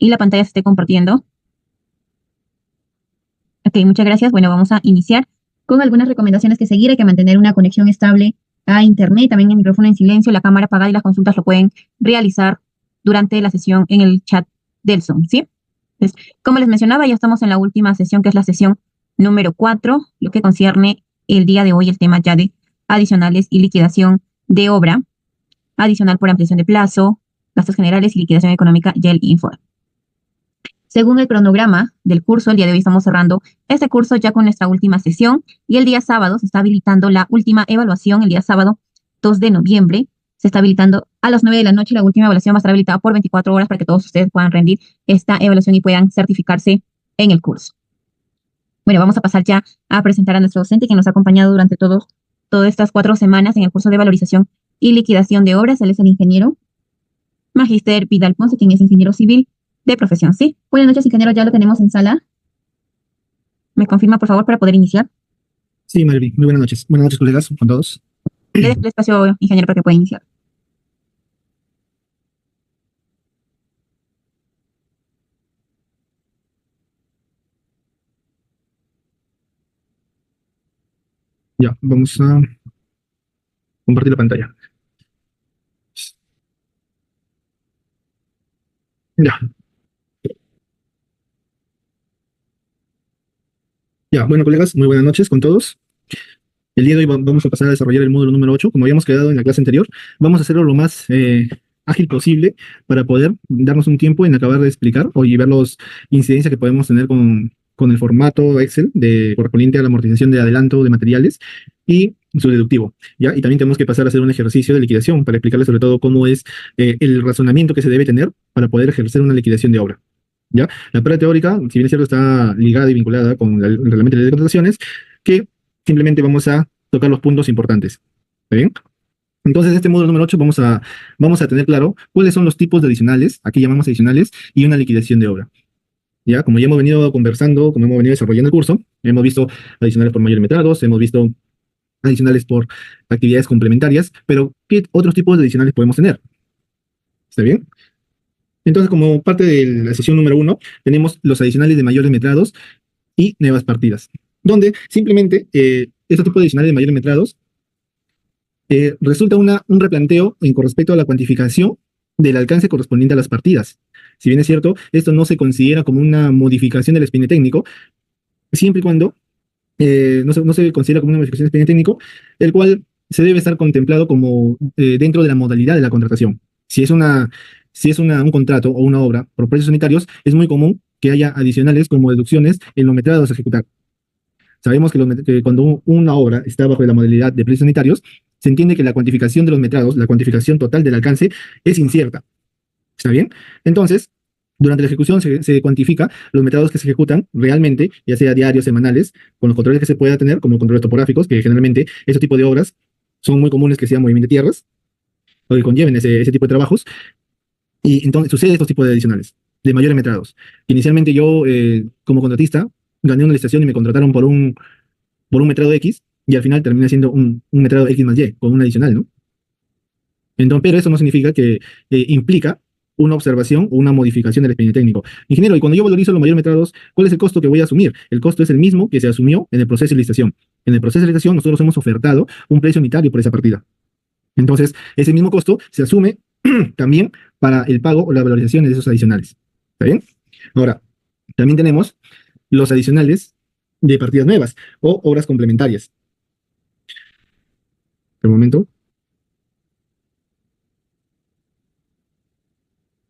y la pantalla se esté compartiendo. Ok, muchas gracias. Bueno, vamos a iniciar con algunas recomendaciones que seguir. Hay que mantener una conexión estable a Internet, también el micrófono en silencio, la cámara apagada y las consultas lo pueden realizar durante la sesión en el chat del Zoom, ¿sí? Entonces, como les mencionaba, ya estamos en la última sesión, que es la sesión número 4, lo que concierne el día de hoy el tema ya de adicionales y liquidación de obra, adicional por ampliación de plazo, gastos generales y liquidación económica y el informe. Según el cronograma del curso, el día de hoy estamos cerrando este curso ya con nuestra última sesión y el día sábado se está habilitando la última evaluación, el día sábado 2 de noviembre. Se está habilitando a las 9 de la noche. La última evaluación va a estar habilitada por 24 horas para que todos ustedes puedan rendir esta evaluación y puedan certificarse en el curso. Bueno, vamos a pasar ya a presentar a nuestro docente que nos ha acompañado durante todas estas 4 semanas en el curso de valorización y liquidación de obras. Él es el ingeniero Magíster Vidal Ponce, quien es ingeniero civil de profesión, ¿sí? Buenas noches, ingeniero, ya lo tenemos en sala. ¿Me confirma, por favor, para poder iniciar? Sí, Maribel, muy buenas noches. Buenas noches, colegas, con todos. Le dejo el espacio, ingeniero, para que pueda iniciar. Ya, vamos a compartir la pantalla. Ya. Ya, bueno, colegas, muy buenas noches con todos. El día de hoy vamos a pasar a desarrollar el módulo número 8, como habíamos quedado en la clase anterior. Vamos a hacerlo lo más ágil posible para poder darnos un tiempo en acabar de explicar y ver las incidencias que podemos tener con el formato Excel correspondiente a la amortización de adelanto de materiales y su deductivo, ¿ya? Y también tenemos que pasar a hacer un ejercicio de liquidación para explicarles sobre todo cómo es el razonamiento que se debe tener para poder ejercer una liquidación de obra, ¿ya? La parte teórica, si bien es cierto, está ligada y vinculada con el reglamento de contrataciones, que simplemente vamos a tocar los puntos importantes. ¿Está bien? Entonces, este módulo número 8 vamos a tener claro cuáles son los tipos de adicionales, aquí llamamos adicionales, y una liquidación de obra. Ya, como ya hemos venido conversando, como hemos venido desarrollando el curso, hemos visto adicionales por mayores metrados, hemos visto adicionales por actividades complementarias, pero ¿qué otros tipos de adicionales podemos tener? ¿Está bien? Entonces, como parte de la sesión número 1, tenemos los adicionales de mayores metrados y nuevas partidas, donde simplemente este tipo de adicionales de mayores metrados resulta un replanteo con respecto a la cuantificación del alcance correspondiente a las partidas. Si bien es cierto, esto no se considera como una modificación del expediente técnico, siempre y cuando no se considera como una modificación del expediente técnico, el cual se debe estar contemplado como dentro de la modalidad de la contratación. Si es un contrato o una obra por precios unitarios, es muy común que haya adicionales como deducciones en los metrados a ejecutar. Sabemos que cuando una obra está bajo la modalidad de precios unitarios, se entiende que la cuantificación de los metrados, la cuantificación total del alcance, es incierta. ¿Está bien? Entonces, durante la ejecución se cuantifica los metrados que se ejecutan realmente, ya sea diarios, semanales, con los controles que se pueda tener, como controles topográficos, que generalmente este tipo de obras son muy comunes que sean movimiento de tierras, o que conlleven ese tipo de trabajos, y entonces sucede estos tipos de adicionales, de mayores metrados. Inicialmente yo, como contratista, gané una licitación y me contrataron por un metrado X, y al final termina siendo un metrado X más Y, con un adicional, ¿no? Entonces, pero eso no significa que implica una observación o una modificación del expediente técnico. Ingeniero, y cuando yo valorizo los mayores metrados, ¿cuál es el costo que voy a asumir? El costo es el mismo que se asumió en el proceso de licitación. En el proceso de licitación nosotros hemos ofertado un precio unitario por esa partida. Entonces, ese mismo costo se asume también para el pago o la valorización de esos adicionales. ¿Está bien? Ahora, también tenemos los adicionales de partidas nuevas o obras complementarias. De momento.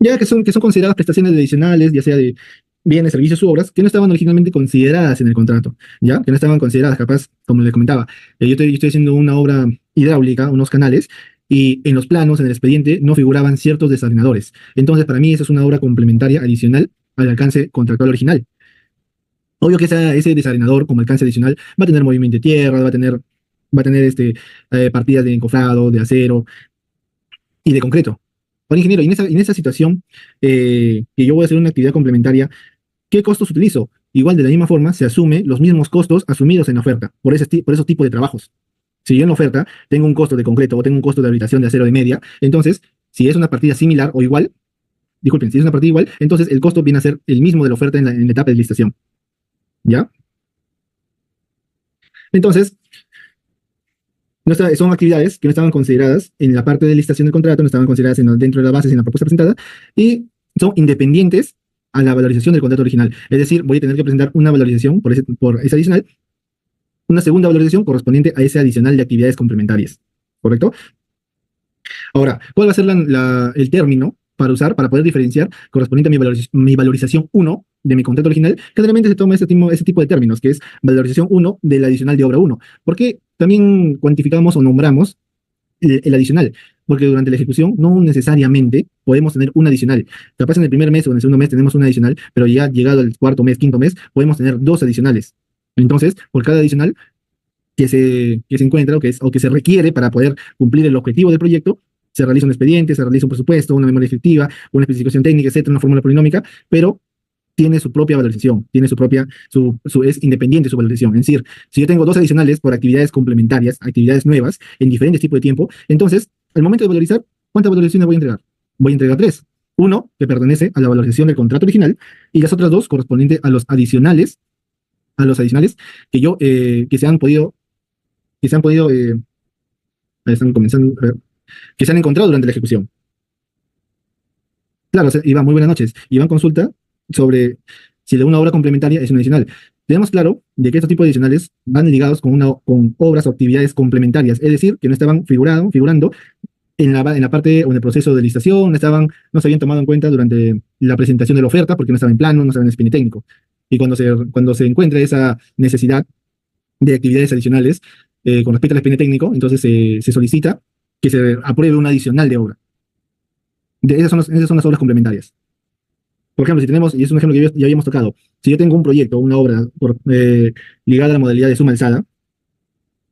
Ya que son consideradas prestaciones adicionales, ya sea de bienes, servicios u obras, que no estaban originalmente consideradas en el contrato, ¿ya? Que no estaban consideradas, capaz, como le comentaba, yo estoy haciendo una obra hidráulica, unos canales, y en los planos, en el expediente, no figuraban ciertos desalinadores. Entonces, para mí, eso es una obra complementaria adicional al alcance contractual original. Obvio que ese desalinador, como alcance adicional, va a tener movimiento de tierra, va a tener partidas de encofrado, de acero y de concreto. Ahora, ingeniero, y en esa situación que yo voy a hacer una actividad complementaria, ¿qué costos utilizo? Igual, de la misma forma, se asume los mismos costos asumidos en la oferta por esos tipos de trabajos. Si yo en la oferta tengo un costo de concreto o tengo un costo de habilitación de acero de media, entonces, si es una partida similar o igual, disculpen, si es una partida igual, entonces el costo viene a ser el mismo de la oferta en la etapa de licitación. ¿Ya? Entonces, son actividades que no estaban consideradas en la parte de licitación del contrato, no estaban consideradas dentro de las bases en la propuesta presentada, y son independientes a la valorización del contrato original. Es decir, voy a tener que presentar una valorización por ese adicional, una segunda valorización correspondiente a ese adicional de actividades complementarias. ¿Correcto? Ahora, ¿cuál va a ser el término para usar, para poder diferenciar correspondiente a mi valorización 1 de mi contrato original? Generalmente se toma ese tipo de términos, que es valorización 1 del adicional de obra 1. ¿Por qué también cuantificamos o nombramos el adicional? Porque durante la ejecución no necesariamente podemos tener un adicional. Capaz en el primer mes o en el segundo mes tenemos un adicional, pero ya llegado al cuarto mes, quinto mes, podemos tener 2 adicionales. Entonces, por cada adicional que se encuentra o que se requiere para poder cumplir el objetivo del proyecto, se realiza un expediente, se realiza un presupuesto, una memoria efectiva, una especificación técnica, etcétera, una fórmula polinómica, pero tiene su propia valorización, es independiente su valorización. Es decir, si yo tengo 2 adicionales por actividades complementarias, actividades nuevas, en diferentes tipos de tiempo, entonces, al momento de valorizar, ¿cuántas valorizaciones voy a entregar? Voy a entregar 3. Uno, que pertenece a la valorización del contrato original, y las otras 2 correspondientes a los adicionales que se han podido, están comenzando, que se han encontrado durante la ejecución. Claro, Iván, muy buenas noches. Iván consulta sobre si una obra complementaria es una adicional. Tenemos claro de que estos tipos de adicionales van ligados con obras o actividades complementarias, es decir, que no estaban figurando en la parte o en el proceso de licitación, no se habían tomado en cuenta durante la presentación de la oferta porque no estaba en plano, no estaba en espine técnico. Y cuando se encuentra esa necesidad de actividades adicionales con respecto al espine técnico, entonces se solicita que se apruebe un adicional de obra. Esas son las obras complementarias. Por ejemplo, si tenemos, y es un ejemplo que ya habíamos tocado, si yo tengo un proyecto, una obra ligada a la modalidad de suma alzada,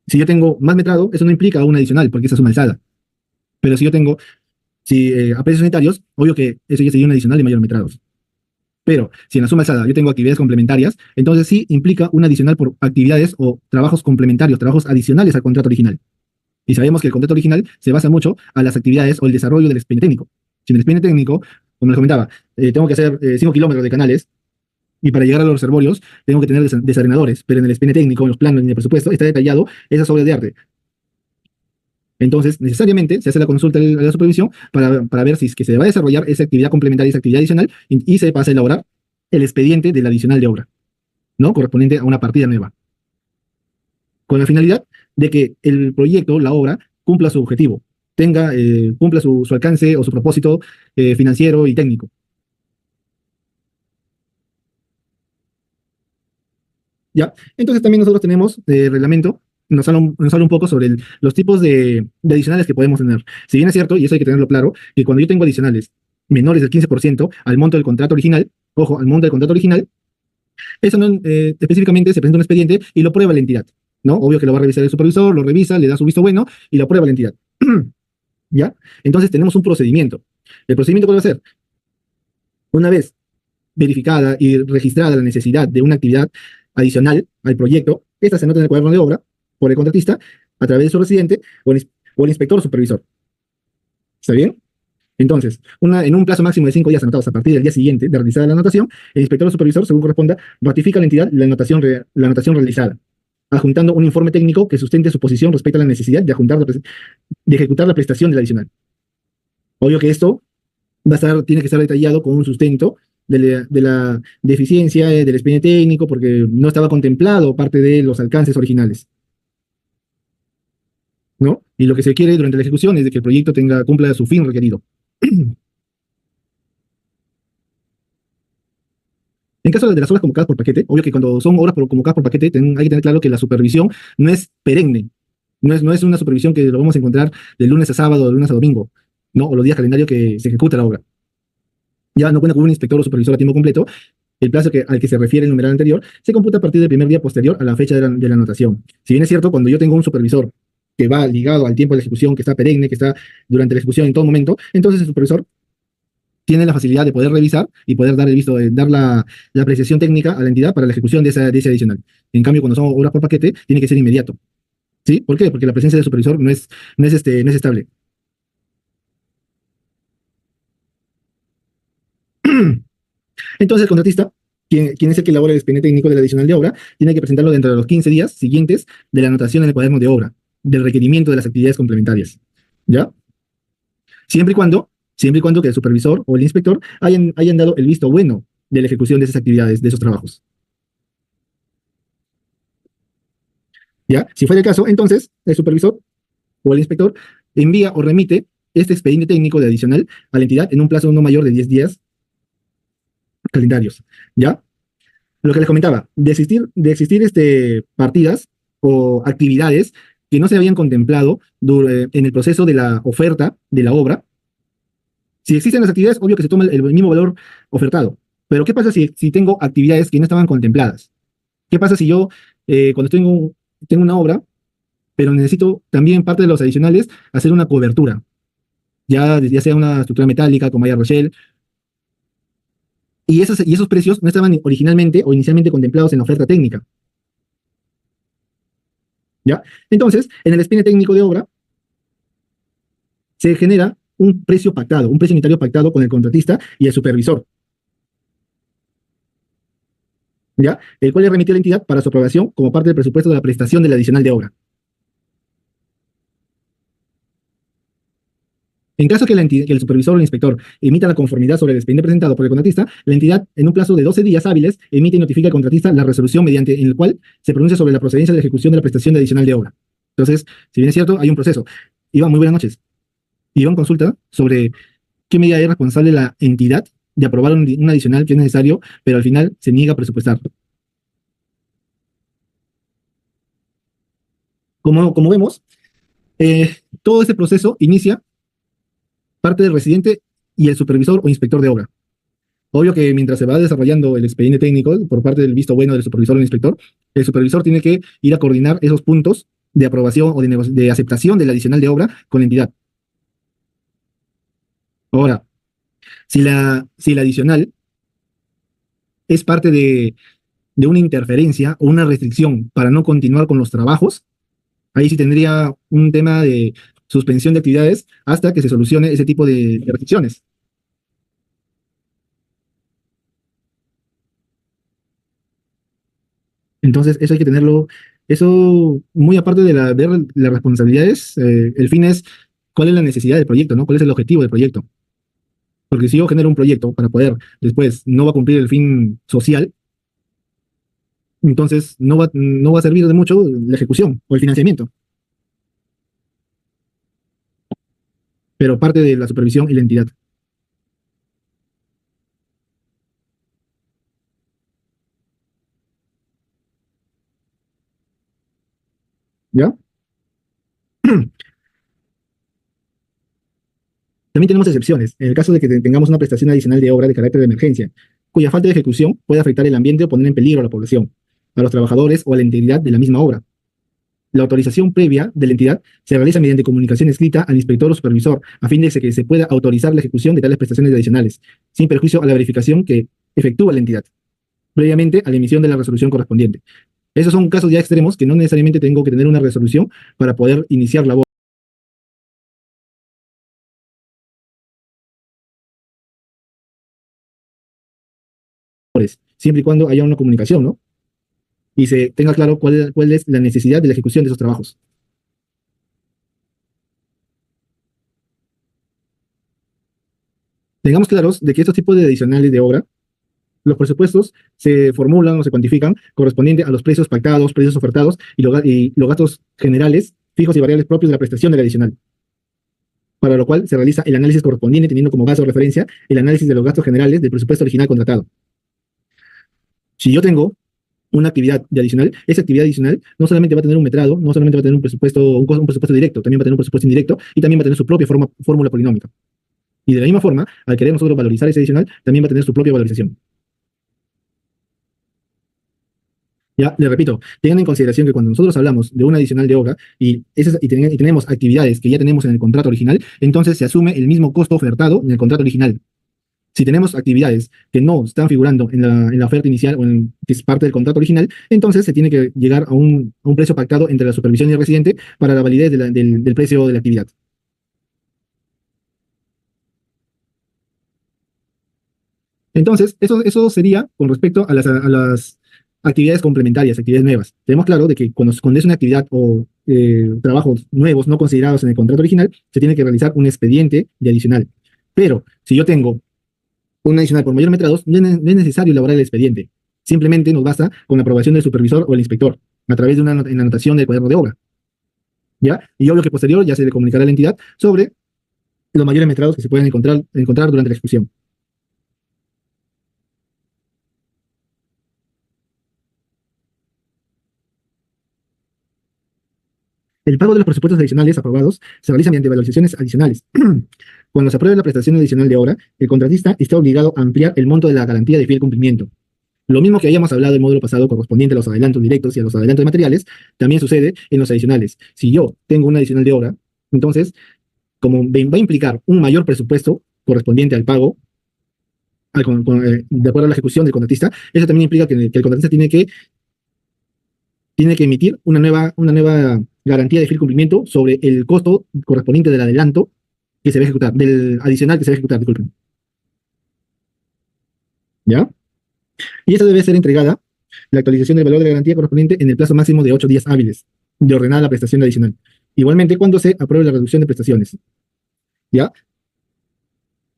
si yo tengo más metrado, eso no implica un adicional, porque esa es suma alzada. Pero si a precios unitarios, obvio que eso ya sería un adicional de mayor metrados. Pero si en la suma alzada yo tengo actividades complementarias, entonces sí implica un adicional por actividades o trabajos complementarios, trabajos adicionales al contrato original. Y sabemos que el contrato original se basa mucho a las actividades o el desarrollo del expediente técnico. Si en el expediente técnico, como les comentaba, tengo que hacer 5 kilómetros de canales y para llegar a los reservorios tengo que tener desarenadores, pero en el expediente técnico, en los planos, en el presupuesto, está detallado esas obras de arte. Entonces, necesariamente se hace la consulta a la supervisión para ver si es que se va a desarrollar esa actividad complementaria, esa actividad adicional, y se pasa a elaborar el expediente del adicional de obra, ¿no? Correspondiente a una partida nueva, con la finalidad de que el proyecto, la obra, cumpla su objetivo, cumpla su alcance o su propósito financiero y técnico. ¿Ya? Entonces también nosotros tenemos reglamento, nos habla un poco sobre los tipos de adicionales que podemos tener. Si bien es cierto, y eso hay que tenerlo claro, que cuando yo tengo adicionales menores del 15% al monto del contrato original, ojo, al monto del contrato original, eso no, específicamente se presenta un expediente y lo prueba la entidad, ¿no? Obvio que lo va a revisar el supervisor, lo revisa, le da su visto bueno y lo prueba la entidad. ¿Ya? Entonces tenemos un procedimiento. ¿El procedimiento cuál va a ser? Una vez verificada y registrada la necesidad de una actividad adicional al proyecto, esta se anota en el cuaderno de obra por el contratista a través de su residente o el inspector o supervisor. ¿Está bien? Entonces, en un plazo máximo de 5 días anotados a partir del día siguiente de realizar la anotación, el inspector o supervisor, según corresponda, ratifica a la entidad la anotación realizada, adjuntando un informe técnico que sustente su posición respecto a la necesidad de ejecutar la prestación del adicional. Obvio que esto tiene que estar detallado con un sustento de la deficiencia del expediente técnico porque no estaba contemplado parte de los alcances originales, ¿no? Y lo que se quiere durante la ejecución es de que el proyecto cumpla su fin requerido. En caso de las obras convocadas por paquete, obvio que cuando son obras convocadas por paquete, hay que tener claro que la supervisión no es perenne, no es una supervisión que lo vamos a encontrar de lunes a sábado, de lunes a domingo, ¿no? O los días calendario que se ejecuta la obra. Ya no cuenta con un inspector o supervisor a tiempo completo, el plazo al que se refiere el numeral anterior se computa a partir del primer día posterior a la fecha de la anotación. Si bien es cierto, cuando yo tengo un supervisor que va ligado al tiempo de la ejecución, que está perenne, que está durante la ejecución en todo momento, entonces el supervisor tiene la facilidad de poder revisar y poder dar la apreciación técnica a la entidad para la ejecución de ese adicional. En cambio, cuando son obras por paquete, tiene que ser inmediato. ¿Sí? ¿Por qué? Porque la presencia del supervisor no es estable. Entonces, el contratista, quien es el que elabora el expediente técnico del adicional de obra, tiene que presentarlo dentro de los 15 días siguientes de la anotación en el cuaderno de obra, del requerimiento de las actividades complementarias. ¿Ya? Siempre y cuando, siempre y cuando que el supervisor o el inspector hayan dado el visto bueno de la ejecución de esas actividades, de esos trabajos. ¿Ya? Si fuera el caso, entonces el supervisor o el inspector envía o remite este expediente técnico de adicional a la entidad en un plazo no mayor de 10 días calendarios. ¿Ya? Lo que les comentaba, de existir partidas o actividades que no se habían contemplado en el proceso de la oferta de la obra. Si existen las actividades, obvio que se toma el mismo valor ofertado. Pero ¿qué pasa si tengo actividades que no estaban contempladas? ¿Qué pasa si yo, cuando tengo una obra, pero necesito también parte de los adicionales hacer una cobertura? Ya sea una estructura metálica como Maya Rochelle, y esos precios no estaban originalmente o inicialmente contemplados en la oferta técnica. ¿Ya? Entonces, en el expediente técnico de obra, se genera un precio pactado, un precio unitario pactado con el contratista y el supervisor, ¿ya? El cual le remitió a la entidad para su aprobación como parte del presupuesto de la prestación del adicional de obra. En caso que el supervisor o el inspector emita la conformidad sobre el expediente presentado por el contratista, la entidad, en un plazo de 12 días hábiles, emite y notifica al contratista la resolución mediante en el cual se pronuncia sobre la procedencia de la ejecución de la prestación de adicional de obra. Entonces, si bien es cierto, hay un proceso. Iván, muy buenas noches. Iván consulta sobre qué medida es responsable la entidad de aprobar un adicional que es necesario, pero al final se niega a presupuestar. Como vemos, todo ese proceso inicia parte del residente y el supervisor o inspector de obra. Obvio que mientras se va desarrollando el expediente técnico por parte del visto bueno del supervisor o el inspector, el supervisor tiene que ir a coordinar esos puntos de aprobación o de aceptación del adicional de obra con la entidad. Ahora, si la adicional es parte de una interferencia o una restricción para no continuar con los trabajos, ahí sí tendría un tema de suspensión de actividades hasta que se solucione ese tipo de restricciones. Entonces, eso hay que tenerlo, eso muy aparte de ver las responsabilidades, el fin es cuál es la necesidad del proyecto, ¿no? ¿Cuál es el objetivo del proyecto? Porque si yo genero un proyecto para poder, después no va a cumplir el fin social, entonces no va a servir de mucho la ejecución o el financiamiento, pero parte de la supervisión y la entidad, ¿ya? También tenemos excepciones, en el caso de que tengamos una prestación adicional de obra de carácter de emergencia, cuya falta de ejecución puede afectar el ambiente o poner en peligro a la población, a los trabajadores o a la integridad de la misma obra. La autorización previa de la entidad se realiza mediante comunicación escrita al inspector o supervisor, a fin de que se pueda autorizar la ejecución de tales prestaciones adicionales, sin perjuicio a la verificación que efectúa la entidad, previamente a la emisión de la resolución correspondiente. Esos son casos ya extremos que no necesariamente tengo que tener una resolución para poder iniciar labores, siempre y cuando haya una comunicación, ¿no? Y se tenga claro cuál es la necesidad de la ejecución de esos trabajos. Tengamos claros de que estos tipos de adicionales de obra, los presupuestos se formulan o se cuantifican correspondiente a los precios pactados, precios ofertados y los gastos generales, fijos y variables propios de la prestación del adicional, para lo cual se realiza el análisis correspondiente teniendo como base de referencia el análisis de los gastos generales del presupuesto original contratado. Si yo tengo una actividad de adicional, esa actividad adicional no solamente va a tener un metrado, no solamente va a tener un presupuesto directo, también va a tener un presupuesto indirecto y también va a tener su propia fórmula polinómica. Y de la misma forma, al querer nosotros valorizar ese adicional, también va a tener su propia valorización. Ya, le repito, tengan en consideración que cuando nosotros hablamos de un adicional de obra y tenemos actividades que ya tenemos en el contrato original, entonces se asume el mismo costo ofertado en el contrato original. Si tenemos actividades que no están figurando en la oferta inicial que es parte del contrato original, entonces se tiene que llegar a un precio pactado entre la supervisión y el residente para la validez del precio de la actividad. Entonces, eso sería con respecto a las actividades complementarias, actividades nuevas. Tenemos claro de que cuando es una actividad o trabajos nuevos no considerados en el contrato original, se tiene que realizar un expediente de adicional. Pero si yo tengo un adicional por mayor metrados, no es necesario elaborar el expediente. Simplemente nos basta con la aprobación del supervisor o el inspector a través de en la anotación del cuaderno de obra. ¿Ya? Y obvio que posterior ya se le comunicará a la entidad sobre los mayores metrados que se pueden encontrar durante la ejecución. El pago de los presupuestos adicionales aprobados se realiza mediante valorizaciones adicionales. Cuando se apruebe la prestación adicional de obra, el contratista está obligado a ampliar el monto de la garantía de fiel cumplimiento. Lo mismo que habíamos hablado en el módulo pasado correspondiente a los adelantos directos y a los adelantos de materiales, también sucede en los adicionales. Si yo tengo un adicional de obra, entonces, como va a implicar un mayor presupuesto correspondiente al pago, de acuerdo a la ejecución del contratista, eso también implica que el contratista tiene que emitir una nueva garantía de fiel cumplimiento sobre el costo correspondiente del adelanto que se va a ejecutar, del adicional que se va a ejecutar, disculpen. ¿Ya? Y esta debe ser entregada, la actualización del valor de la garantía correspondiente en el plazo máximo de 8 días hábiles de ordenar la prestación adicional. Igualmente, cuando se apruebe la reducción de prestaciones. ¿Ya?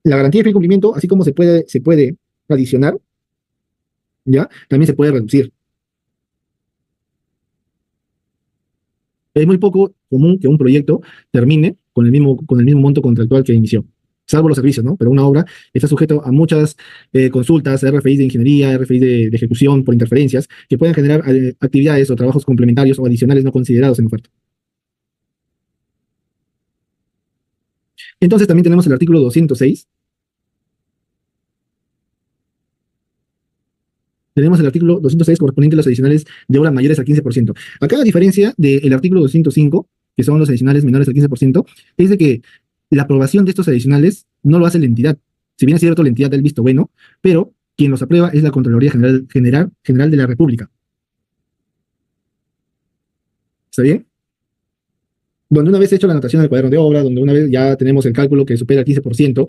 La garantía de fiel cumplimiento, así como se puede adicionar, ¿ya? También se puede reducir. Es muy poco común que un proyecto termine con el mismo monto contractual que inició, salvo los servicios, ¿no? Pero una obra está sujeto a muchas consultas, RFIs de ingeniería, RFIs de ejecución por interferencias, que pueden generar actividades o trabajos complementarios o adicionales no considerados en oferta. Entonces también tenemos el artículo 206. Tenemos el artículo 206 correspondiente a los adicionales de obras mayores al 15%. Acá, a diferencia del artículo 205, que son los adicionales menores al 15%, es de que la aprobación de estos adicionales no lo hace la entidad. Si bien es cierto, la entidad da el visto bueno, pero quien los aprueba es la Contraloría General de la República. ¿Está bien? Donde una vez hecho la anotación del cuaderno de obra, donde una vez ya tenemos el cálculo que supera el 15%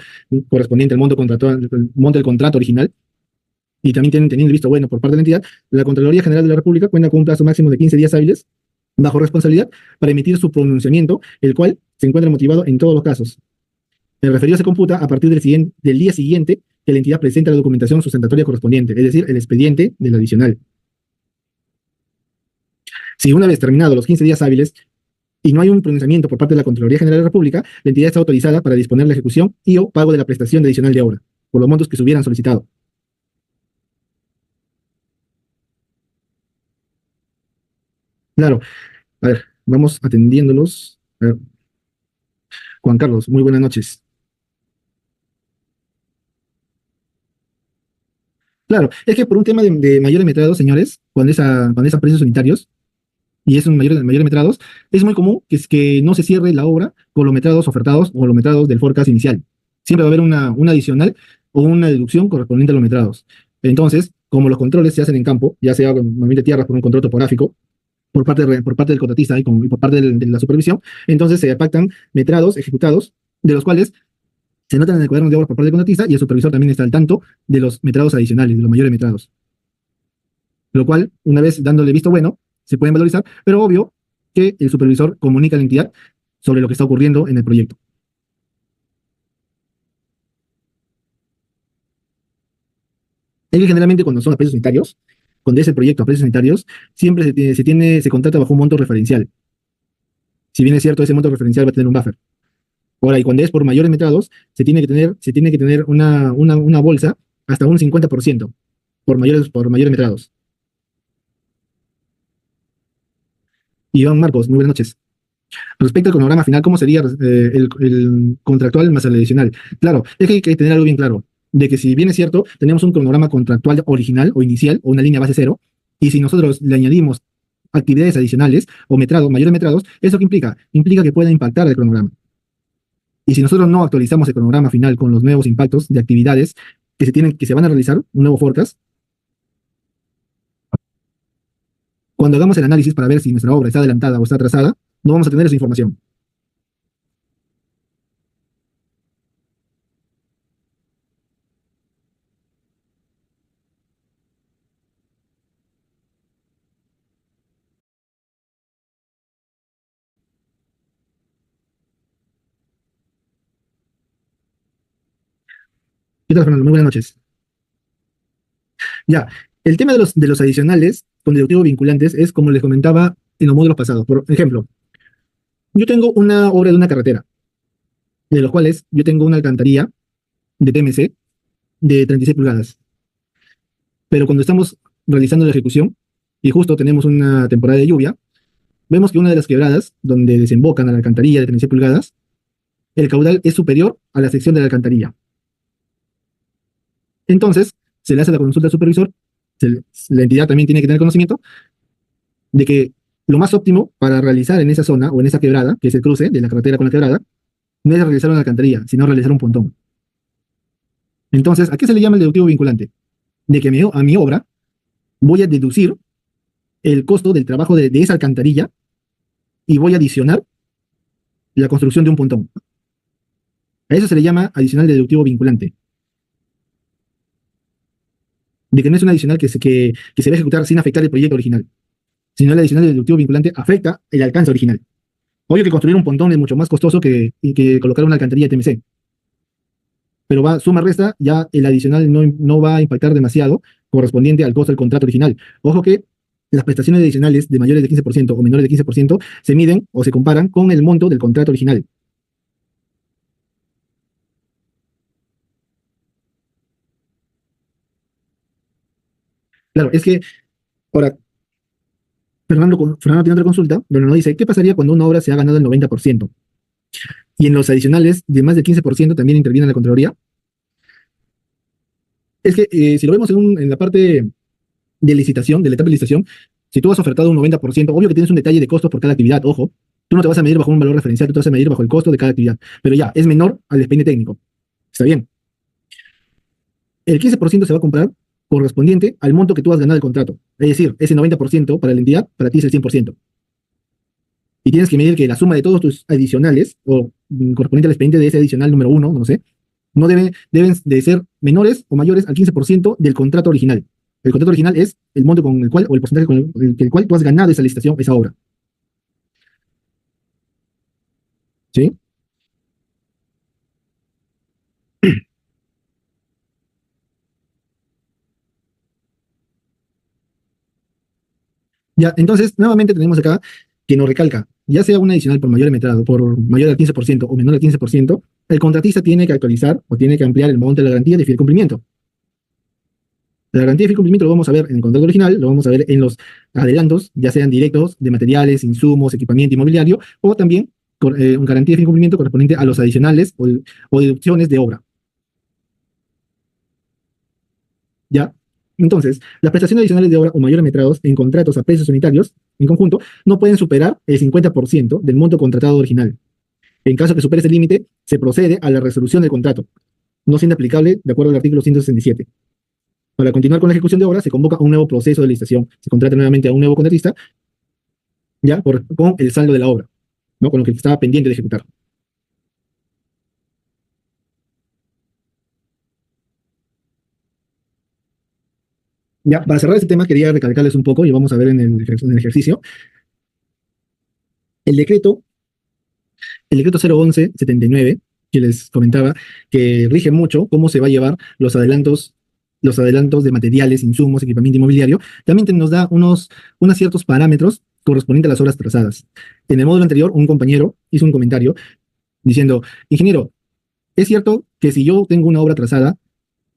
correspondiente al monto del contrato original, y también teniendo el visto bueno por parte de la entidad, la Contraloría General de la República cuenta con un plazo máximo de 15 días hábiles bajo responsabilidad para emitir su pronunciamiento, el cual se encuentra motivado en todos los casos. El referido se computa a partir del día siguiente que la entidad presenta la documentación sustentatoria correspondiente, es decir, el expediente del adicional. Si una vez terminados los 15 días hábiles y no hay un pronunciamiento por parte de la Contraloría General de la República, la entidad está autorizada para disponer la ejecución y o pago de la prestación adicional de obra, por los montos que se hubieran solicitado. Claro, a ver, vamos atendiéndolos. A ver, Juan Carlos, muy buenas noches. Claro, es que por un tema de mayores metrados, señores, cuando es a precios unitarios y es un mayor metrados, es muy común que no se cierre la obra con los metrados ofertados o los metrados del forecast inicial. Siempre va a haber una adicional o una deducción correspondiente a los metrados. Entonces, como los controles se hacen en campo, ya sea con movimiento de tierras por un control topográfico, por parte del contratista y por parte de la supervisión, entonces se pactan metrados ejecutados, de los cuales se notan en el cuaderno de obra por parte del contratista y el supervisor también está al tanto de los metrados adicionales, de los mayores metrados. Lo cual, una vez dándole visto bueno, se pueden valorizar, pero obvio que el supervisor comunica a la entidad sobre lo que está ocurriendo en el proyecto. Es que generalmente cuando son a precios unitarios, cuando es el proyecto a precios unitarios, siempre se contrata bajo un monto referencial. Si bien es cierto, ese monto referencial va a tener un buffer. Ahora, y cuando es por mayores metrados, se tiene que tener una bolsa hasta un 50% por mayores metrados. Iván Marcos, muy buenas noches. Respecto al cronograma final, ¿cómo sería el contractual más el adicional? Claro, es que hay que tener algo bien claro, de que si bien es cierto, tenemos un cronograma contractual original o inicial, o una línea base cero, y si nosotros le añadimos actividades adicionales o metrados, mayores metrados, ¿eso qué implica? Implica que pueda impactar el cronograma. Y si nosotros no actualizamos el cronograma final con los nuevos impactos de actividades que se van a realizar, un nuevo forecast, cuando hagamos el análisis para ver si nuestra obra está adelantada o está atrasada, no vamos a tener esa información. ¿Qué tal, Fernando? Muy buenas noches. Ya, el tema de los adicionales con deductivo vinculantes es como les comentaba en los módulos pasados. Por ejemplo, yo tengo una obra de una carretera, de los cuales yo tengo una alcantarilla de TMC de 36 pulgadas. Pero cuando estamos realizando la ejecución y justo tenemos una temporada de lluvia, vemos que una de las quebradas donde desembocan a la alcantarilla de 36 pulgadas, el caudal es superior a la sección de la alcantarilla. Entonces, se le hace la consulta al supervisor, la entidad también tiene que tener conocimiento de que lo más óptimo para realizar en esa zona o en esa quebrada, que es el cruce de la carretera con la quebrada, no es realizar una alcantarilla, sino realizar un pontón. Entonces, ¿a qué se le llama el deductivo vinculante? De que a mi obra voy a deducir el costo del trabajo de esa alcantarilla y voy a adicionar la construcción de un pontón. A eso se le llama adicional deductivo vinculante. De que no es un adicional que se va a ejecutar sin afectar el proyecto original, sino el adicional deductivo vinculante afecta el alcance original. Obvio que construir un pontón es mucho más costoso que colocar una alcantarilla TMC. Pero va suma resta, ya el adicional no va a impactar demasiado correspondiente al costo del contrato original. Ojo que las prestaciones adicionales de mayores de 15% o menores de 15% se miden o se comparan con el monto del contrato original. Claro, es que ahora Fernando tiene otra consulta donde nos dice, ¿qué pasaría cuando una obra se ha ganado el 90%? Y en los adicionales de más del 15% también interviene la Contraloría. Es que si lo vemos en la parte de licitación, de la etapa de licitación, si tú has ofertado un 90%, obvio que tienes un detalle de costos por cada actividad, ojo, tú no te vas a medir bajo un valor referencial, tú te vas a medir bajo el costo de cada actividad, pero ya, es menor al expediente técnico. Está bien. El 15% se va a comprar correspondiente al monto que tú has ganado del contrato. Es decir, ese 90% para la entidad, para ti es el 100%. Y tienes que medir que la suma de todos tus adicionales, o correspondiente al expediente de ese adicional número uno, no sé, no deben de ser menores o mayores al 15% del contrato original. El contrato original es el monto con el cual, o el porcentaje con el cual tú has ganado esa licitación, esa obra. ¿Sí? Ya, entonces, nuevamente tenemos acá que nos recalca, ya sea un adicional por mayor metrado, por mayor al 15% o menor al 15%, el contratista tiene que actualizar o tiene que ampliar el monto de la garantía de fiel cumplimiento. La garantía de fiel cumplimiento lo vamos a ver en el contrato original, lo vamos a ver en los adelantos, ya sean directos de materiales, insumos, equipamiento inmobiliario, o también con garantía de fiel cumplimiento correspondiente a los adicionales o deducciones de obra. ¿Ya? Entonces, las prestaciones adicionales de obra o mayores metrados en contratos a precios unitarios, en conjunto, no pueden superar el 50% del monto contratado original. En caso que supere ese límite, se procede a la resolución del contrato, no siendo aplicable de acuerdo al artículo 167. Para continuar con la ejecución de obra, se convoca un nuevo proceso de licitación. Se contrata nuevamente a un nuevo contratista, ya, con el saldo de la obra, ¿no? Con lo que estaba pendiente de ejecutar. Ya, para cerrar este tema, quería recalcarles un poco, y vamos a ver en el ejercicio, el decreto, el decreto 011-79, que les comentaba, que rige mucho cómo se va a llevar los adelantos de materiales, insumos, equipamiento inmobiliario, también nos da unos ciertos parámetros correspondientes a las obras trazadas. En el módulo anterior, un compañero hizo un comentario diciendo, ingeniero, ¿es cierto que si yo tengo una obra trazada,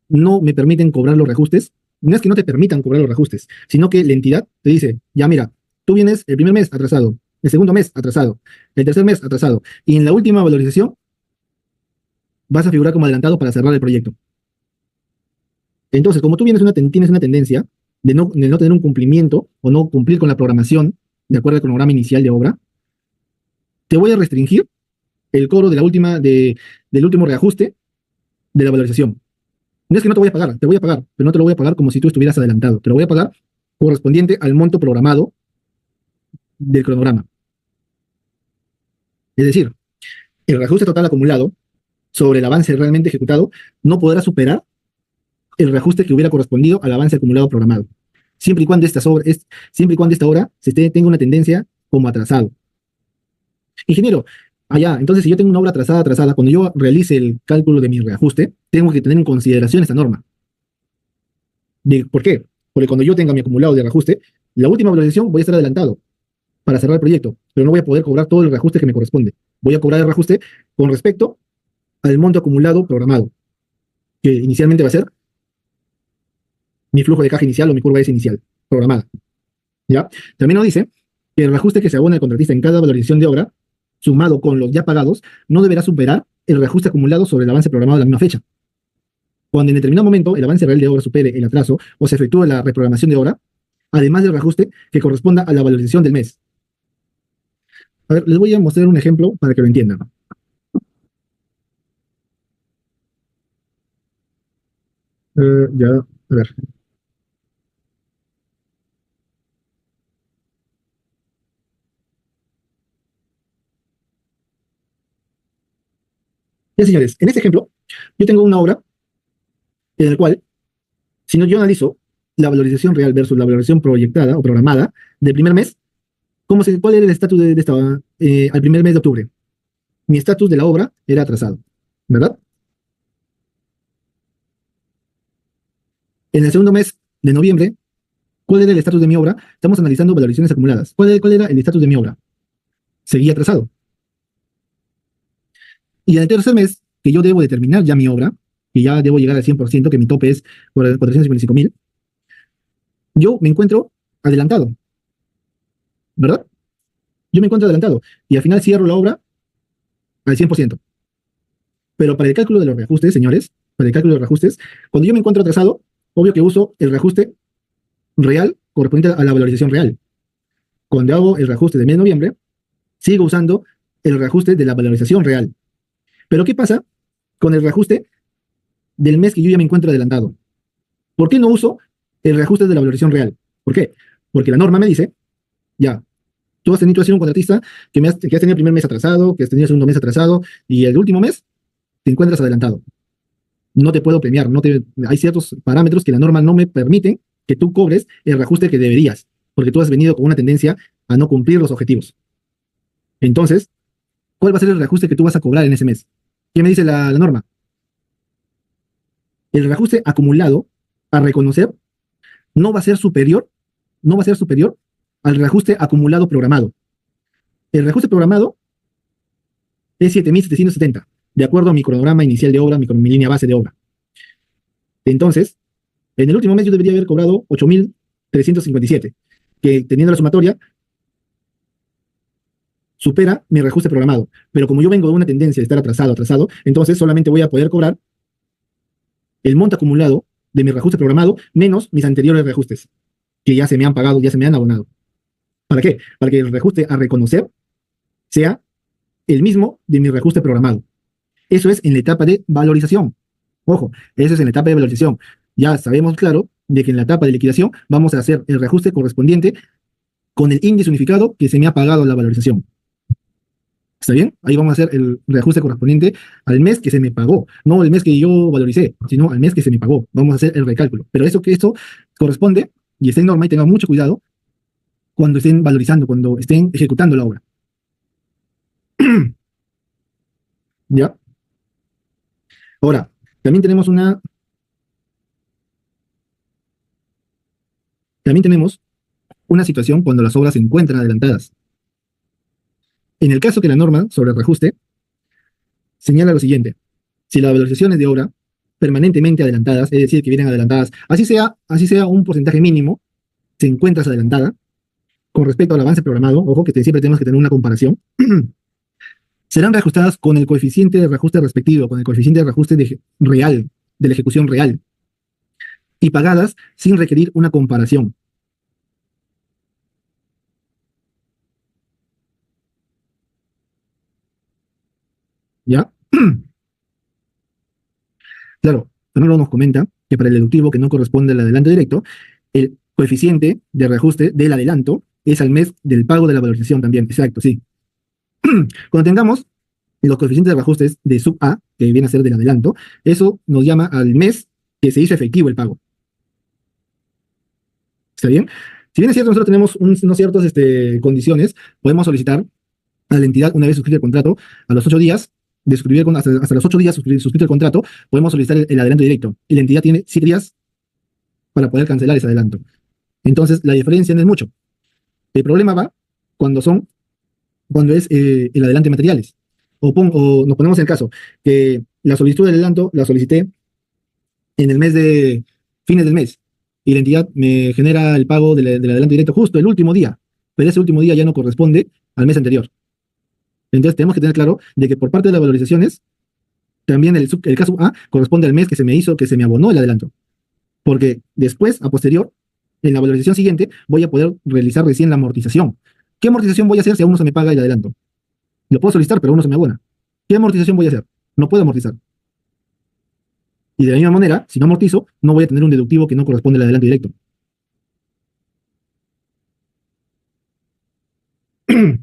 no me permiten cobrar los reajustes? No es que no te permitan cobrar los reajustes, sino que la entidad te dice, ya mira, tú vienes el primer mes atrasado, el segundo mes atrasado, el tercer mes atrasado, y en la última valorización vas a figurar como adelantado para cerrar el proyecto. Entonces, como tú tienes una tendencia de no tener un cumplimiento o no cumplir con la programación de acuerdo al cronograma inicial de obra, te voy a restringir el cobro del último reajuste de la valorización. No es que no te voy a pagar, te voy a pagar, pero no te lo voy a pagar como si tú estuvieras adelantado. Te lo voy a pagar correspondiente al monto programado del cronograma. Es decir, el reajuste total acumulado sobre el avance realmente ejecutado no podrá superar el reajuste que hubiera correspondido al avance acumulado programado, siempre y cuando esta obra tenga una tendencia como atrasado. Ingeniero, Ah, ya, entonces si yo tengo una obra atrasada, cuando yo realice el cálculo de mi reajuste, tengo que tener en consideración esta norma. ¿Por qué? Porque cuando yo tenga mi acumulado de reajuste, la última valorización voy a estar adelantado para cerrar el proyecto, pero no voy a poder cobrar todo el reajuste que me corresponde. Voy a cobrar el reajuste con respecto al monto acumulado programado, que inicialmente va a ser mi flujo de caja inicial o mi curva S inicial, programada. ¿Ya? También nos dice que el reajuste que se abona el contratista en cada valorización de obra, sumado con los ya pagados, no deberá superar el reajuste acumulado sobre el avance programado de la misma fecha. Cuando en determinado momento el avance real de obra supere el atraso o se efectúe la reprogramación de obra, además del reajuste que corresponda a la valorización del mes. A ver, les voy a mostrar un ejemplo para que lo entiendan. Ya, a ver. Ya, señores, en este ejemplo, yo tengo una obra en la cual, si no, yo analizo la valorización real versus la valorización proyectada o programada del primer mes, ¿cuál era el estatus de esta, al primer mes de octubre? Mi estatus de la obra era atrasado, ¿verdad? En el segundo mes de noviembre, ¿cuál era el estatus de mi obra? Estamos analizando valorizaciones acumuladas. ¿Cuál era el estatus de mi obra? Seguía atrasado. Y en el tercer mes, que yo debo determinar ya mi obra, que ya debo llegar al 100%, que mi tope es 455.000, yo me encuentro adelantado, ¿verdad? Yo me encuentro adelantado y al final cierro la obra al 100%. Pero para el cálculo de los reajustes, señores, para el cálculo de los reajustes, cuando yo me encuentro atrasado, obvio que uso el reajuste real correspondiente a la valorización real. Cuando hago el reajuste de mes de noviembre, sigo usando el reajuste de la valorización real. Pero ¿qué pasa con el reajuste del mes que yo ya me encuentro adelantado? ¿Por qué no uso el reajuste de la valorización real? ¿Por qué? Porque la norma me dice, ya, tú has sido un contratista que has tenido el primer mes atrasado, que has tenido el segundo mes atrasado, y el último mes te encuentras adelantado. No te puedo premiar, hay ciertos parámetros que la norma no me permite que tú cobres el reajuste que deberías, porque tú has venido con una tendencia a no cumplir los objetivos. Entonces, ¿cuál va a ser el reajuste que tú vas a cobrar en ese mes? ¿Qué me dice la norma? El reajuste acumulado a reconocer no va a ser superior, no va a ser superior al reajuste acumulado programado. El reajuste programado es 7.770, de acuerdo a mi cronograma inicial de obra, mi línea base de obra. Entonces, en el último mes yo debería haber cobrado 8.357, que teniendo la sumatoria supera mi reajuste programado. Pero como yo vengo de una tendencia de estar atrasado, entonces solamente voy a poder cobrar el monto acumulado de mi reajuste programado menos mis anteriores reajustes, que ya se me han pagado, ya se me han abonado. ¿Para qué? Para que el reajuste a reconocer sea el mismo de mi reajuste programado. Eso es en la etapa de valorización. Ojo, eso es en la etapa de valorización. Ya sabemos, claro, de que en la etapa de liquidación vamos a hacer el reajuste correspondiente con el índice unificado que se me ha pagado la valorización. ¿Está bien? Ahí vamos a hacer el reajuste correspondiente al mes que se me pagó, no el mes que yo valoricé, sino al mes que se me pagó. Vamos a hacer el recálculo. Pero esto corresponde y está en norma y tengan mucho cuidado cuando estén valorizando, cuando estén ejecutando la obra. ¿Ya? Ahora, también tenemos una situación cuando las obras se encuentran adelantadas. En el caso que la norma sobre el reajuste señala lo siguiente: si las valorizaciones de obra permanentemente adelantadas, es decir, que vienen adelantadas, así sea un porcentaje mínimo, se encuentra adelantada con respecto al avance programado, ojo que siempre tenemos que tener una comparación, serán reajustadas con el coeficiente de reajuste respectivo, con el coeficiente de reajuste real, de la ejecución real, y pagadas sin requerir una comparación. ¿Ya? Claro, también nos comenta que para el deductivo que no corresponde al adelanto directo, el coeficiente de reajuste del adelanto es al mes del pago de la valorización también. Exacto, sí. Cuando tengamos los coeficientes de reajustes de sub A, que viene a ser del adelanto, eso nos llama al mes que se hizo efectivo el pago. ¿Está bien? Si bien es cierto, nosotros tenemos unas ciertas condiciones, podemos solicitar a la entidad una vez suscrito el contrato. A los 8 días de suscribir, hasta los 8 días suscrito el contrato, podemos solicitar el adelanto directo. Y la entidad tiene 7 días para poder cancelar ese adelanto. Entonces, la diferencia no es mucho. El problema va cuando cuando es el adelanto de materiales. O nos ponemos en el caso que la solicitud de adelanto la solicité en el mes de fines del mes y la entidad me genera el pago del adelanto directo justo el último día, pero ese último día ya no corresponde al mes anterior. Entonces tenemos que tener claro de que por parte de las valorizaciones, también el caso A corresponde al mes que se me hizo, que se me abonó el adelanto. Porque después, a posterior, en la valorización siguiente, voy a poder realizar recién la amortización. ¿Qué amortización voy a hacer si aún no se me paga el adelanto? Lo puedo solicitar, pero aún no se me abona. ¿Qué amortización voy a hacer? No puedo amortizar. Y de la misma manera, si no amortizo, no voy a tener un deductivo que no corresponde al adelanto directo. ¿Qué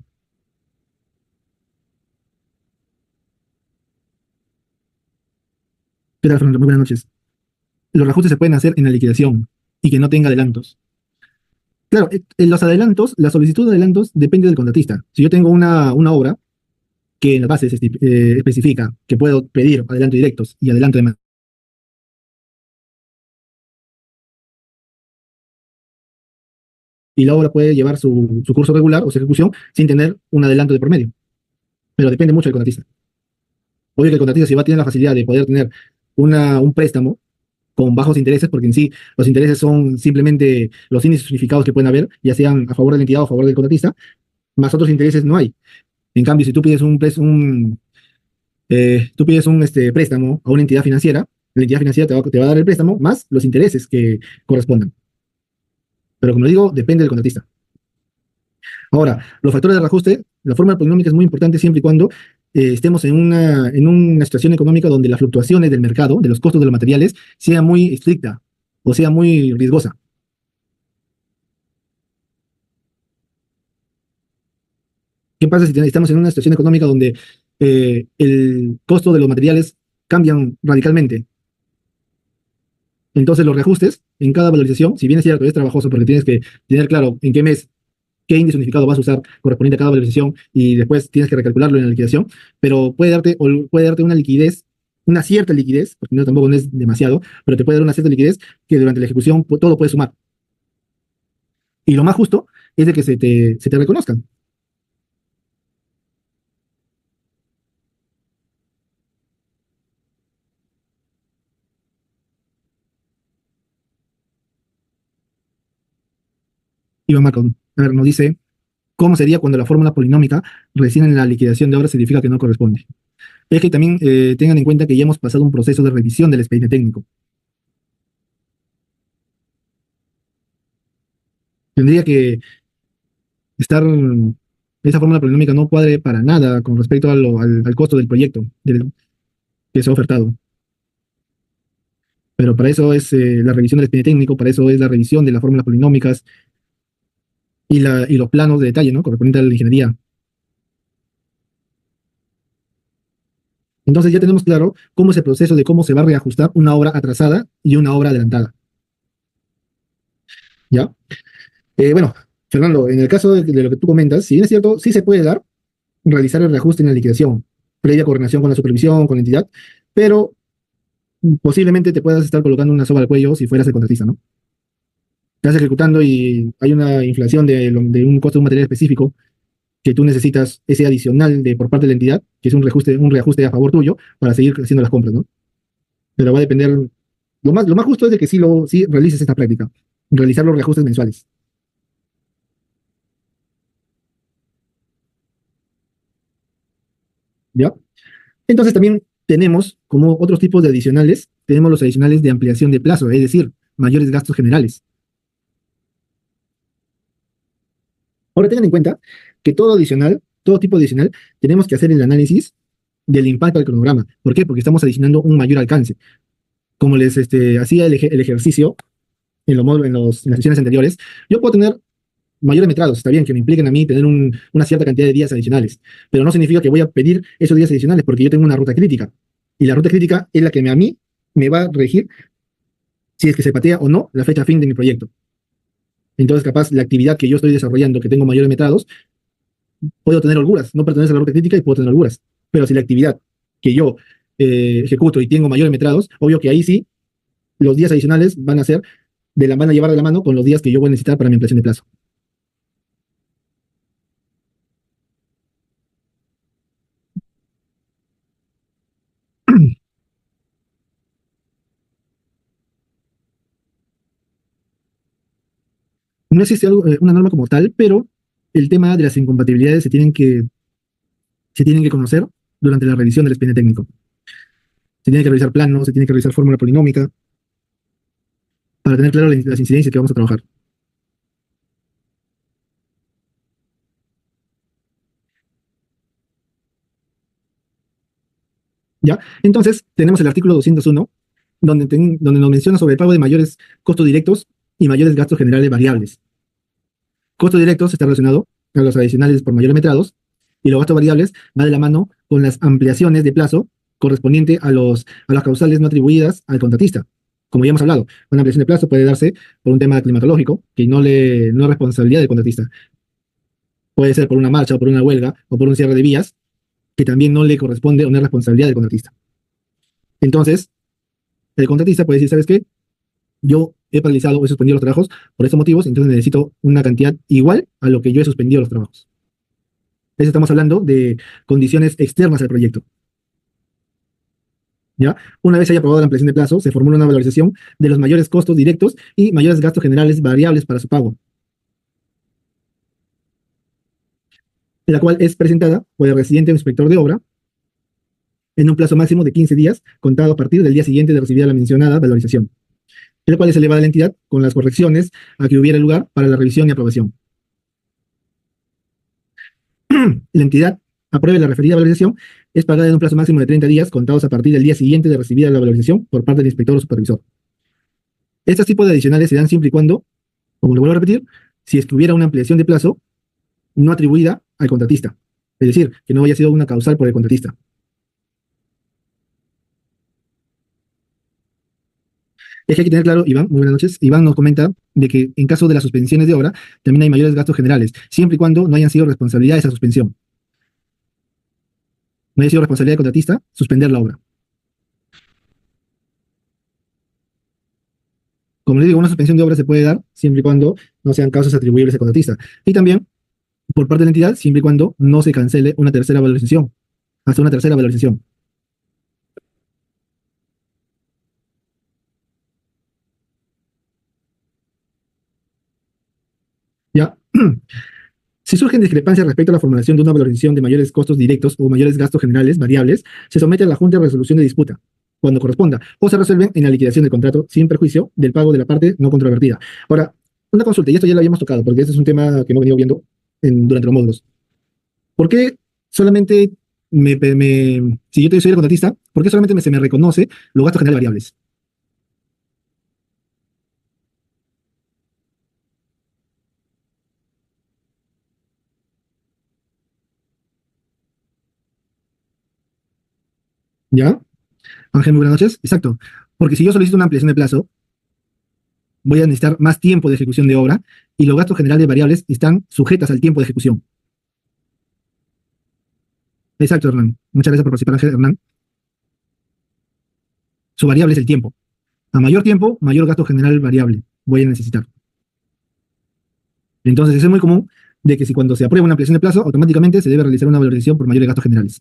tal, Fernando? Muy buenas noches. Los reajustes se pueden hacer en la liquidación y que no tenga adelantos. Claro, en los adelantos, la solicitud de adelantos depende del contratista. Si yo tengo una obra que en la base especifica que puedo pedir adelanto directos y adelanto de y la obra puede llevar su curso regular o su ejecución sin tener un adelanto de por medio. Pero depende mucho del contratista. Obvio que el contratista si va a tener la facilidad de poder tener un préstamo con bajos intereses, porque en sí los intereses son simplemente los índices unificados que pueden haber, ya sean a favor de la entidad o a favor del contratista, más otros intereses no hay. En cambio, si tú pides un préstamo a una entidad financiera, la entidad financiera te va a dar el préstamo más los intereses que correspondan. Pero como digo, depende del contratista. Ahora, los factores de reajuste, la fórmula polinómica es muy importante siempre y cuando estemos en una situación económica donde las fluctuaciones del mercado, de los costos de los materiales, sea muy estricta o sea muy riesgosa. ¿Qué pasa si estamos en una situación económica donde el costo de los materiales cambian radicalmente? Entonces los reajustes en cada valorización, si bien es cierto, es trabajoso porque tienes que tener claro en qué mes, qué índice unificado vas a usar correspondiente a cada valorización y después tienes que recalcularlo en la liquidación, pero puede darte una liquidez, una cierta liquidez, porque no tampoco no es demasiado, pero te puede dar una cierta liquidez que durante la ejecución todo puede sumar. Y lo más justo es de que se te reconozcan. Iván Marco, a ver, nos dice, ¿cómo sería cuando la fórmula polinómica recién en la liquidación de obra significa que no corresponde? Es que también tengan en cuenta que ya hemos pasado un proceso de revisión del expediente técnico. Tendría que estar, esa fórmula polinómica no cuadre para nada con respecto al costo del proyecto que se ha ofertado. Pero para eso es la revisión del expediente técnico, para eso es la revisión de las fórmulas polinómicas y los planos de detalle, ¿no? Correspondiente a la ingeniería. Entonces ya tenemos claro cómo es el proceso de cómo se va a reajustar una obra atrasada y una obra adelantada. ¿Ya? Bueno, Fernando, en el caso de lo que tú comentas, si bien es cierto, sí se puede dar, realizar el reajuste en la liquidación, previa coordinación con la supervisión, con la entidad, pero posiblemente te puedas estar colocando una soga al cuello si fueras el contratista, ¿no? Estás ejecutando y hay una inflación de un costo de un material específico que tú necesitas ese adicional por parte de la entidad, que es un reajuste a favor tuyo para seguir haciendo las compras, ¿no? Pero va a depender, lo más justo es de que sí realices esta práctica, realizar los reajustes mensuales, ¿ya? Entonces también tenemos como otros tipos de adicionales, tenemos los adicionales de ampliación de plazo, es decir, mayores gastos generales. Ahora tengan en cuenta que todo tipo de adicional, tenemos que hacer el análisis del impacto al cronograma. ¿Por qué? Porque estamos adicionando un mayor alcance. Como les hacía el ejercicio en las sesiones anteriores, yo puedo tener mayores metrados, está bien, que me impliquen a mí tener una cierta cantidad de días adicionales, pero no significa que voy a pedir esos días adicionales porque yo tengo una ruta crítica. Y la ruta crítica es la que a mí me va a regir si es que se patea o no la fecha fin de mi proyecto. Entonces, capaz, la actividad que yo estoy desarrollando, que tengo mayores metrados, puedo tener holguras, no pertenece a la ruta crítica y puedo tener holguras. Pero si la actividad que yo ejecuto y tengo mayores metrados, obvio que ahí sí los días adicionales van a llevar de la mano con los días que yo voy a necesitar para mi ampliación de plazo. No existe una norma como tal, pero el tema de las incompatibilidades se tienen que conocer durante la revisión del expediente técnico. Se tiene que revisar planos, se tiene que revisar fórmula polinómica para tener claro las incidencias que vamos a trabajar. ¿Ya? Entonces, tenemos el artículo 201, donde nos menciona sobre el pago de mayores costos directos y mayores gastos generales variables. Costos directos está relacionado a los adicionales por mayores metrados y los gastos variables va de la mano con las ampliaciones de plazo correspondiente a las causales no atribuidas al contratista. Como ya hemos hablado, una ampliación de plazo puede darse por un tema climatológico que no es responsabilidad del contratista. Puede ser por una marcha o por una huelga o por un cierre de vías que también no le corresponde o no es responsabilidad del contratista. Entonces, el contratista puede decir, ¿sabes qué? Yo he paralizado o he suspendido los trabajos por estos motivos, entonces necesito una cantidad igual a lo que yo he suspendido los trabajos. Eso estamos hablando de condiciones externas al proyecto. ¿Ya? Una vez haya aprobado la ampliación de plazo, se formula una valorización de los mayores costos directos y mayores gastos generales variables para su pago, la cual es presentada por el residente o inspector de obra en un plazo máximo de 15 días, contado a partir del día siguiente de recibida la mencionada valorización, el cual es elevada a la entidad con las correcciones a que hubiera lugar para la revisión y aprobación. La entidad apruebe la referida valorización, es pagada en un plazo máximo de 30 días, contados a partir del día siguiente de recibida la valorización por parte del inspector o supervisor. Estos tipos de adicionales se dan siempre y cuando, como lo vuelvo a repetir, si es que hubiera una ampliación de plazo no atribuida al contratista, es decir, que no haya sido una causal por el contratista. Es que hay que tener claro, Iván, muy buenas noches. Iván nos comenta de que en caso de las suspensiones de obra también hay mayores gastos generales, siempre y cuando no hayan sido responsabilidad de esa suspensión. No haya sido responsabilidad del contratista suspender la obra. Como les digo, una suspensión de obra se puede dar siempre y cuando no sean causas atribuibles al contratista. Y también por parte de la entidad, siempre y cuando no se cancele una tercera valorización, hasta una tercera valorización. ¿Ya? Si surgen discrepancias respecto a la formulación de una valorización de mayores costos directos o mayores gastos generales variables, se somete a la Junta de Resolución de Disputa, cuando corresponda, o se resuelven en la liquidación del contrato sin perjuicio del pago de la parte no controvertida. Ahora, una consulta, y esto ya lo habíamos tocado, porque este es un tema que hemos venido viendo durante los módulos. ¿Por qué solamente si yo soy el contratista, por qué solamente se me reconoce los gastos generales variables? ¿Ya? Ángel, muy buenas noches. Exacto. Porque si yo solicito una ampliación de plazo, voy a necesitar más tiempo de ejecución de obra y los gastos generales variables están sujetas al tiempo de ejecución. Exacto, Hernán. Muchas gracias por participar, Ángel, Hernán. Su variable es el tiempo. A mayor tiempo, mayor gasto general variable voy a necesitar. Entonces, eso es muy común de que si cuando se aprueba una ampliación de plazo, automáticamente se debe realizar una valorización por mayores gastos generales.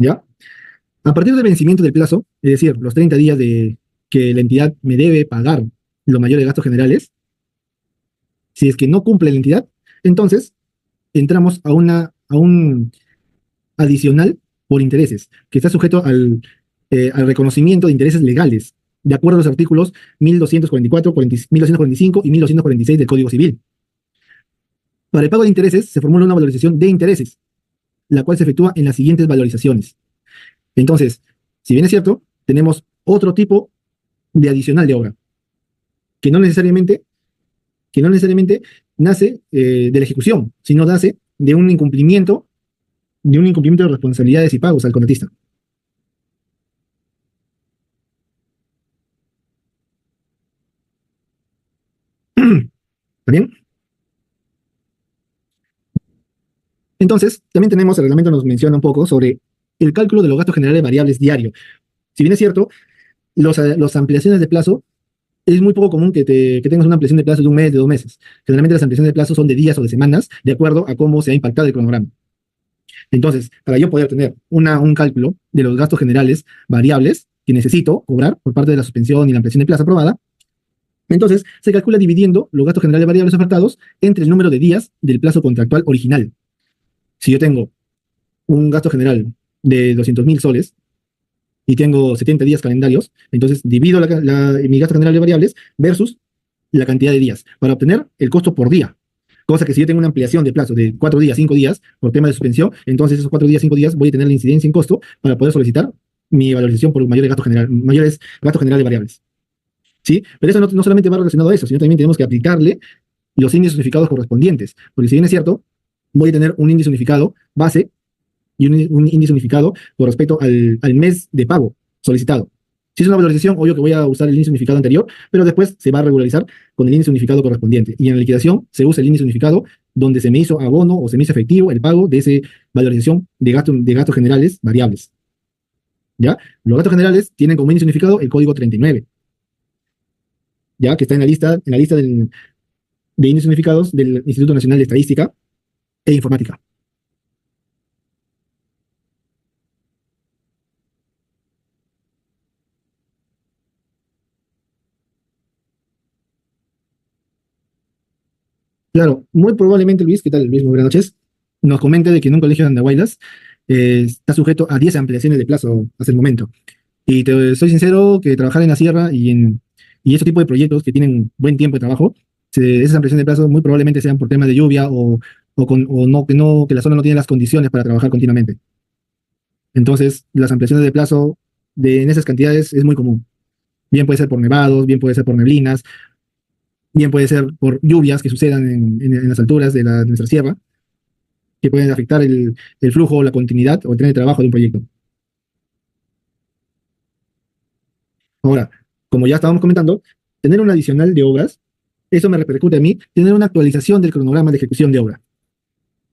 ¿Ya? A partir del vencimiento del plazo, es decir, los 30 días de que la entidad me debe pagar los mayores gastos generales, si es que no cumple la entidad, entonces entramos a un adicional por intereses, que está sujeto al reconocimiento de intereses legales, de acuerdo a los artículos 1244, 1245 y 1246 del Código Civil. Para el pago de intereses se formula una valorización de intereses, la cual se efectúa en las siguientes valorizaciones. Entonces, si bien es cierto, tenemos otro tipo de adicional de obra, que no necesariamente, que no necesariamente nace de la ejecución, sino nace de un incumplimiento de responsabilidades y pagos al contratista. ¿Está bien? Entonces, también tenemos, el reglamento nos menciona un poco sobre el cálculo de los gastos generales variables diario. Si bien es cierto, las ampliaciones de plazo, es muy poco común que tengas una ampliación de plazo de un mes, de 2 meses. Generalmente las ampliaciones de plazo son de días o de semanas, de acuerdo a cómo se ha impactado el cronograma. Entonces, para yo poder tener un cálculo de los gastos generales variables que necesito cobrar por parte de la suspensión y la ampliación de plazo aprobada, entonces se calcula dividiendo los gastos generales variables ofertados entre el número de días del plazo contractual original. Si yo tengo un gasto general de 200.000 soles y tengo 70 días calendarios, entonces divido mi gasto general de variables versus la cantidad de días para obtener el costo por día. Cosa que si yo tengo una ampliación de plazo de 4 días, 5 días, por tema de suspensión, entonces esos 4 días, 5 días voy a tener la incidencia en costo para poder solicitar mi valorización por mayores gastos generales variables. ¿Sí? Pero eso no solamente va relacionado a eso, sino también tenemos que aplicarle los índices unificados correspondientes. Porque si bien es cierto, voy a tener un índice unificado base y un índice unificado con respecto al mes de pago solicitado. Si es una valorización, obvio que voy a usar el índice unificado anterior, pero después se va a regularizar con el índice unificado correspondiente. Y en la liquidación se usa el índice unificado donde se me hizo abono o se me hizo efectivo el pago de esa valorización de gastos generales variables. ¿Ya? Los gastos generales tienen como índice unificado el código 39, ¿ya? Que está en la lista de índices unificados del Instituto Nacional de Estadística e Informática. Claro, muy probablemente Luis, ¿qué tal Luis? Muy buenas noches. Nos comente de que en un colegio de Andahuaylas está sujeto a 10 ampliaciones de plazo hasta el momento. Y te soy sincero que trabajar en la sierra y este tipo de proyectos que tienen buen tiempo de trabajo, esas ampliaciones de plazo muy probablemente sean por temas de lluvia o no, que la zona no tiene las condiciones para trabajar continuamente. Entonces, las ampliaciones de plazo en esas cantidades es muy común. Bien puede ser por nevados, bien puede ser por neblinas, bien puede ser por lluvias que sucedan en las alturas de nuestra sierra, que pueden afectar el flujo o la continuidad o el tren de trabajo de un proyecto. Ahora, como ya estábamos comentando, tener un adicional de obras, eso me repercute a mí, tener una actualización del cronograma de ejecución de obra.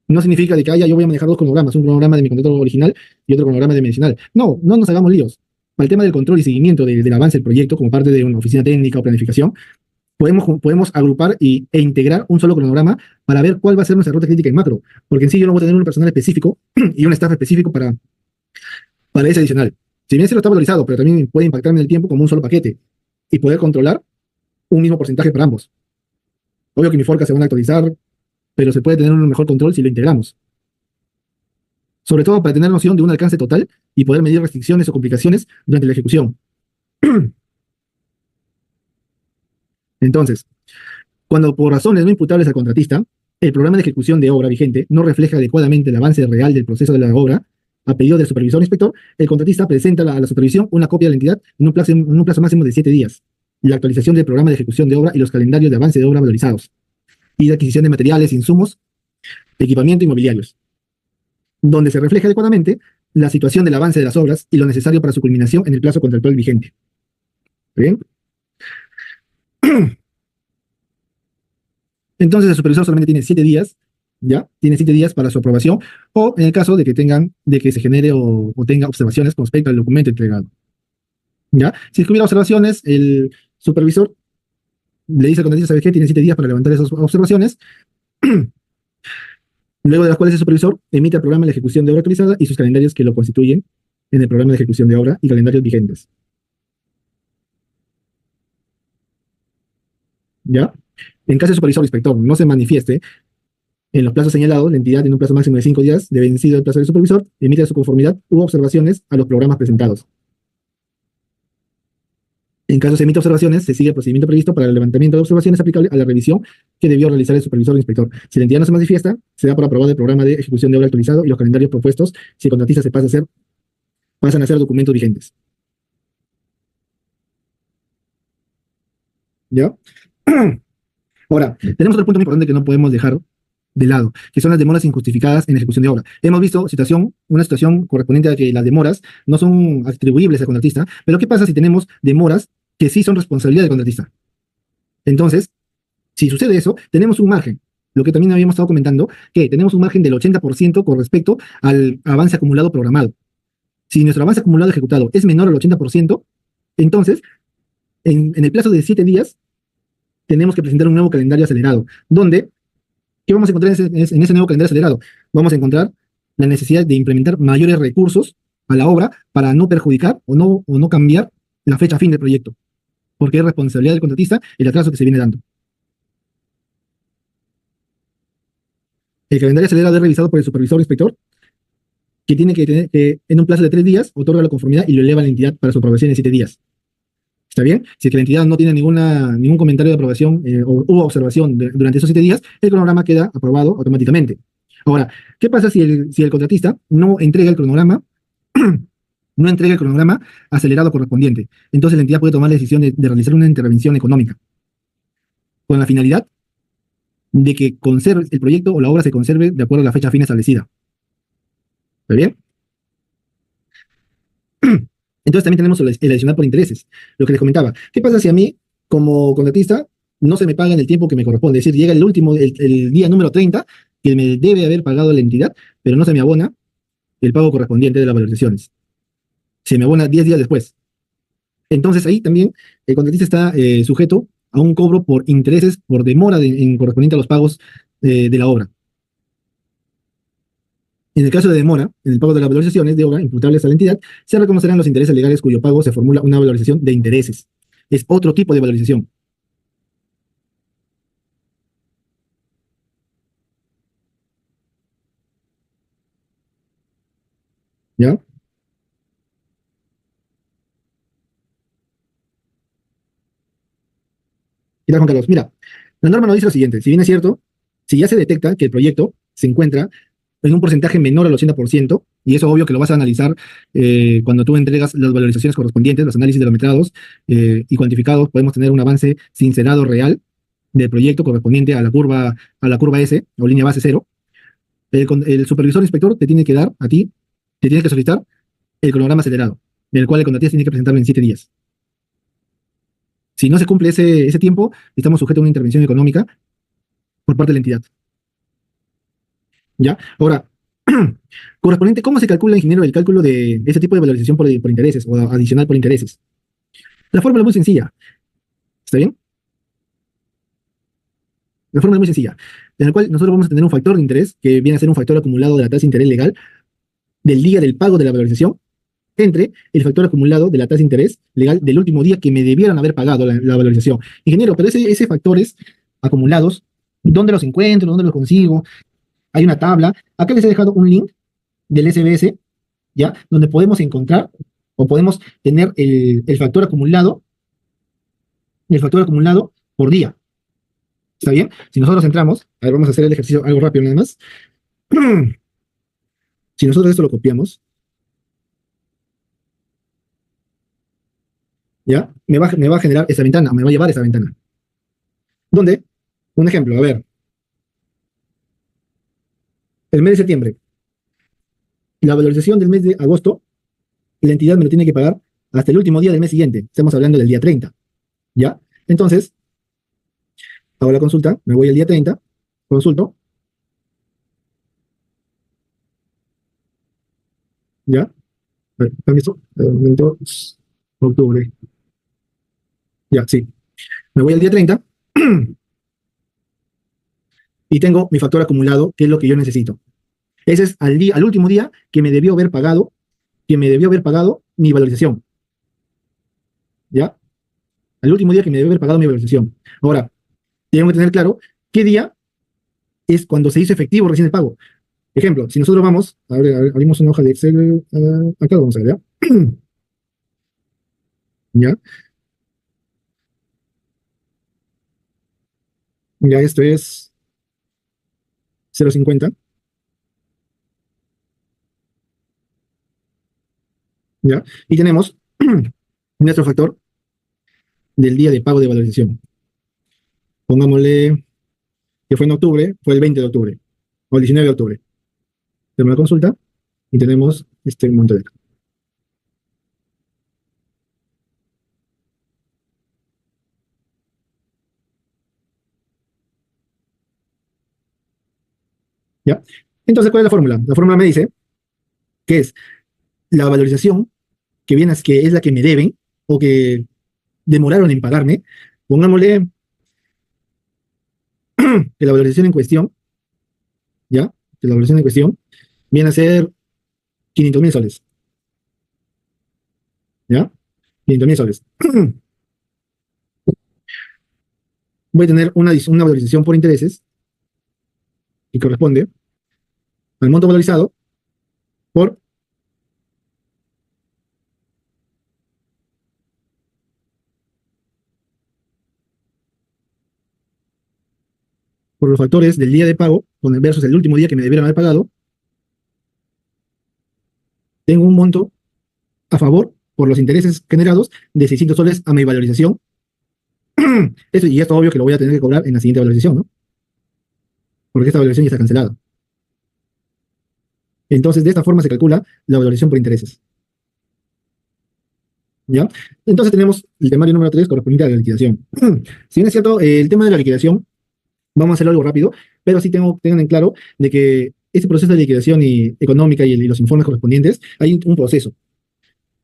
No significa de que yo voy a manejar dos cronogramas, un cronograma de mi contrato original y otro cronograma de medicinal. No, no nos hagamos líos. Para el tema del control y seguimiento del avance del proyecto como parte de una oficina técnica o planificación, podemos agrupar e integrar un solo cronograma para ver cuál va a ser nuestra ruta crítica en macro, porque en sí yo no voy a tener un personal específico y un staff específico para ese adicional. Si bien se lo está valorizado, pero también puede impactarme en el tiempo como un solo paquete y poder controlar un mismo porcentaje para ambos. Obvio que mi forecast se van a actualizar, pero se puede tener un mejor control si lo integramos. Sobre todo para tener noción de un alcance total y poder medir restricciones o complicaciones durante la ejecución. Entonces, cuando por razones no imputables al contratista, el programa de ejecución de obra vigente no refleja adecuadamente el avance real del proceso de la obra, a pedido del supervisor o inspector, el contratista presenta a la supervisión una copia de la entidad en un plazo máximo de 7 días, la actualización del programa de ejecución de obra y los calendarios de avance de obra valorizados, y de adquisición de materiales, insumos, equipamiento y mobiliarios, donde se refleja adecuadamente la situación del avance de las obras y lo necesario para su culminación en el plazo contractual vigente. ¿Bien? Entonces el supervisor solamente tiene 7 días, ¿ya? Tiene 7 días para su aprobación, o en el caso de que se genere o tenga observaciones con respecto al documento entregado. ¿Ya? Si es que hubiera observaciones, el supervisor le dice al contratista, ¿sabe qué? Tiene 7 días para levantar esas observaciones, luego de las cuales el supervisor emite el programa de ejecución de obra actualizada y sus calendarios que lo constituyen en el programa de ejecución de obra y calendarios vigentes. ¿Ya? En caso de supervisor o inspector no se manifieste en los plazos señalados, la entidad en un plazo máximo de 5 días de vencido el plazo del supervisor emite su conformidad u observaciones a los programas presentados. En caso se emita observaciones, se sigue el procedimiento previsto para el levantamiento de observaciones aplicable a la revisión que debió realizar el supervisor o inspector. Si la entidad no se manifiesta, se da por aprobado el programa de ejecución de obra actualizado y los calendarios propuestos si el contratista pasan a ser documentos vigentes. ¿Ya? Ahora, tenemos otro punto muy importante que no podemos dejar de lado, que son las demoras injustificadas en ejecución de obra. Hemos visto una situación correspondiente a que las demoras no son atribuibles al contratista, pero ¿qué pasa si tenemos demoras que sí son responsabilidad del contratista? Entonces, si sucede eso, tenemos un margen. lo que también habíamos estado comentando, que tenemos un margen del 80% con respecto al avance acumulado programado. Si nuestro avance acumulado ejecutado es menor al 80%, entonces, en el plazo de 7 días, tenemos que presentar un nuevo calendario acelerado, donde, ¿qué vamos a encontrar en ese nuevo calendario acelerado? Vamos a encontrar la necesidad de implementar mayores recursos a la obra para no perjudicar o no cambiar la fecha fin del proyecto, porque es responsabilidad del contratista el atraso que se viene dando. El calendario acelerado es revisado por el supervisor o inspector, que tiene que tener que en un plazo de 3 días otorga la conformidad y lo eleva a la entidad para su aprobación en 7 días. ¿Está bien? Si es que la entidad no tiene ningún comentario de aprobación o hubo observación durante esos 7 días, el cronograma queda aprobado automáticamente. Ahora, ¿qué pasa si el contratista no entrega el cronograma, no entrega el cronograma acelerado correspondiente? Entonces la entidad puede tomar la decisión de realizar una intervención económica con la finalidad de que conserve el proyecto o la obra se conserve de acuerdo a la fecha fin establecida. ¿Está bien? Entonces también tenemos el adicional por intereses. Lo que les comentaba. ¿Qué pasa si a mí, como contratista, no se me paga en el tiempo que me corresponde? Es decir, llega el día número 30, que me debe haber pagado la entidad, pero no se me abona el pago correspondiente de las valorizaciones. Se me abona 10 días después. Entonces ahí también el contratista está sujeto a un cobro por intereses, por demora en correspondiente a los pagos de la obra. En el caso de demora, en el pago de las valorizaciones de obra imputables a la entidad, se reconocerán los intereses legales cuyo pago se formula una valorización de intereses. Es otro tipo de valorización. ¿Ya? ¿Qué tal, Juan Carlos? Mira, la norma nos dice lo siguiente. Si bien es cierto, si ya se detecta que el proyecto se encuentra en un porcentaje menor al 80%, y eso obvio que lo vas a analizar cuando tú entregas las valorizaciones correspondientes, los análisis de los metrados y cuantificados, podemos tener un avance sincerado real del proyecto correspondiente a la curva S o línea base cero. El supervisor inspector te tiene que dar a ti, te tiene que solicitar el cronograma acelerado, en el cual el contratista tiene que presentarlo en 7 días. Si no se cumple ese tiempo, estamos sujetos a una intervención económica por parte de la entidad. ¿Ya? Ahora, correspondiente, ¿cómo se calcula, ingeniero, el cálculo de ese tipo de valorización por intereses o adicional por intereses? La fórmula es muy sencilla. ¿Está bien? La fórmula es muy sencilla, en la cual nosotros vamos a tener un factor de interés que viene a ser un factor acumulado de la tasa de interés legal del día del pago de la valorización entre el factor acumulado de la tasa de interés legal del último día que me debieran haber pagado la valorización. Ingeniero, pero ese factores acumulados, ¿dónde los encuentro? ¿Dónde los consigo? Hay una tabla. Acá les he dejado un link del SBS, ¿ya? Donde podemos encontrar o podemos tener el factor acumulado por día. ¿Está bien? Si nosotros entramos, a ver, vamos a hacer el ejercicio algo rápido nada más. Si nosotros esto lo copiamos, ¿ya? Me va a generar esa ventana, me va a llevar esa ventana. ¿Dónde? Un ejemplo, a ver, el mes de septiembre, la valorización del mes de agosto, la entidad me lo tiene que pagar hasta el último día del mes siguiente. Estamos hablando del día 30, ¿ya? Entonces, hago la consulta, me voy al día 30, consulto, ¿ya? A ver, permiso, momento, octubre, ya, sí. Me voy al día 30 y tengo mi factor acumulado, que es lo que yo necesito. Ese es al último día que me debió haber pagado mi valorización, ¿ya? Al último día que me debió haber pagado mi valorización. Ahora, tenemos que tener claro qué día es cuando se hizo efectivo recién el pago. Ejemplo, si nosotros vamos, abrimos una hoja de Excel, acá lo vamos a ver, ¿ya? ¿Ya? Ya, esto es 0,50, ¿ya? Y tenemos nuestro factor del día de pago de valorización. Pongámosle que fue en octubre, fue el 20 de octubre, o el 19 de octubre. Tenemos la consulta y tenemos este monto de acá. ¿Ya? Entonces, ¿cuál es la fórmula? La fórmula me dice que es la valorización que es la que me deben o que demoraron en pagarme. Pongámosle que la valorización en cuestión, ¿ya? Que la valorización en cuestión viene a ser 500.000 soles, ¿ya? 500.000 soles. Voy a tener una valorización por intereses que corresponde al monto valorizado por, por los factores del día de pago versus el último día que me debieron haber pagado. Tengo un monto a favor por los intereses generados de 600 soles a mi valorización. Eso, y esto obvio que lo voy a tener que cobrar en la siguiente valorización, ¿no? Porque esta valorización ya está cancelada. Entonces, de esta forma se calcula la valorización por intereses. ¿Ya? Entonces tenemos el temario número 3 correspondiente a la liquidación. Si bien es cierto, el tema de la liquidación, vamos a hacerlo algo rápido, pero sí tengan en claro de que este proceso de liquidación económica y los informes correspondientes, hay un proceso.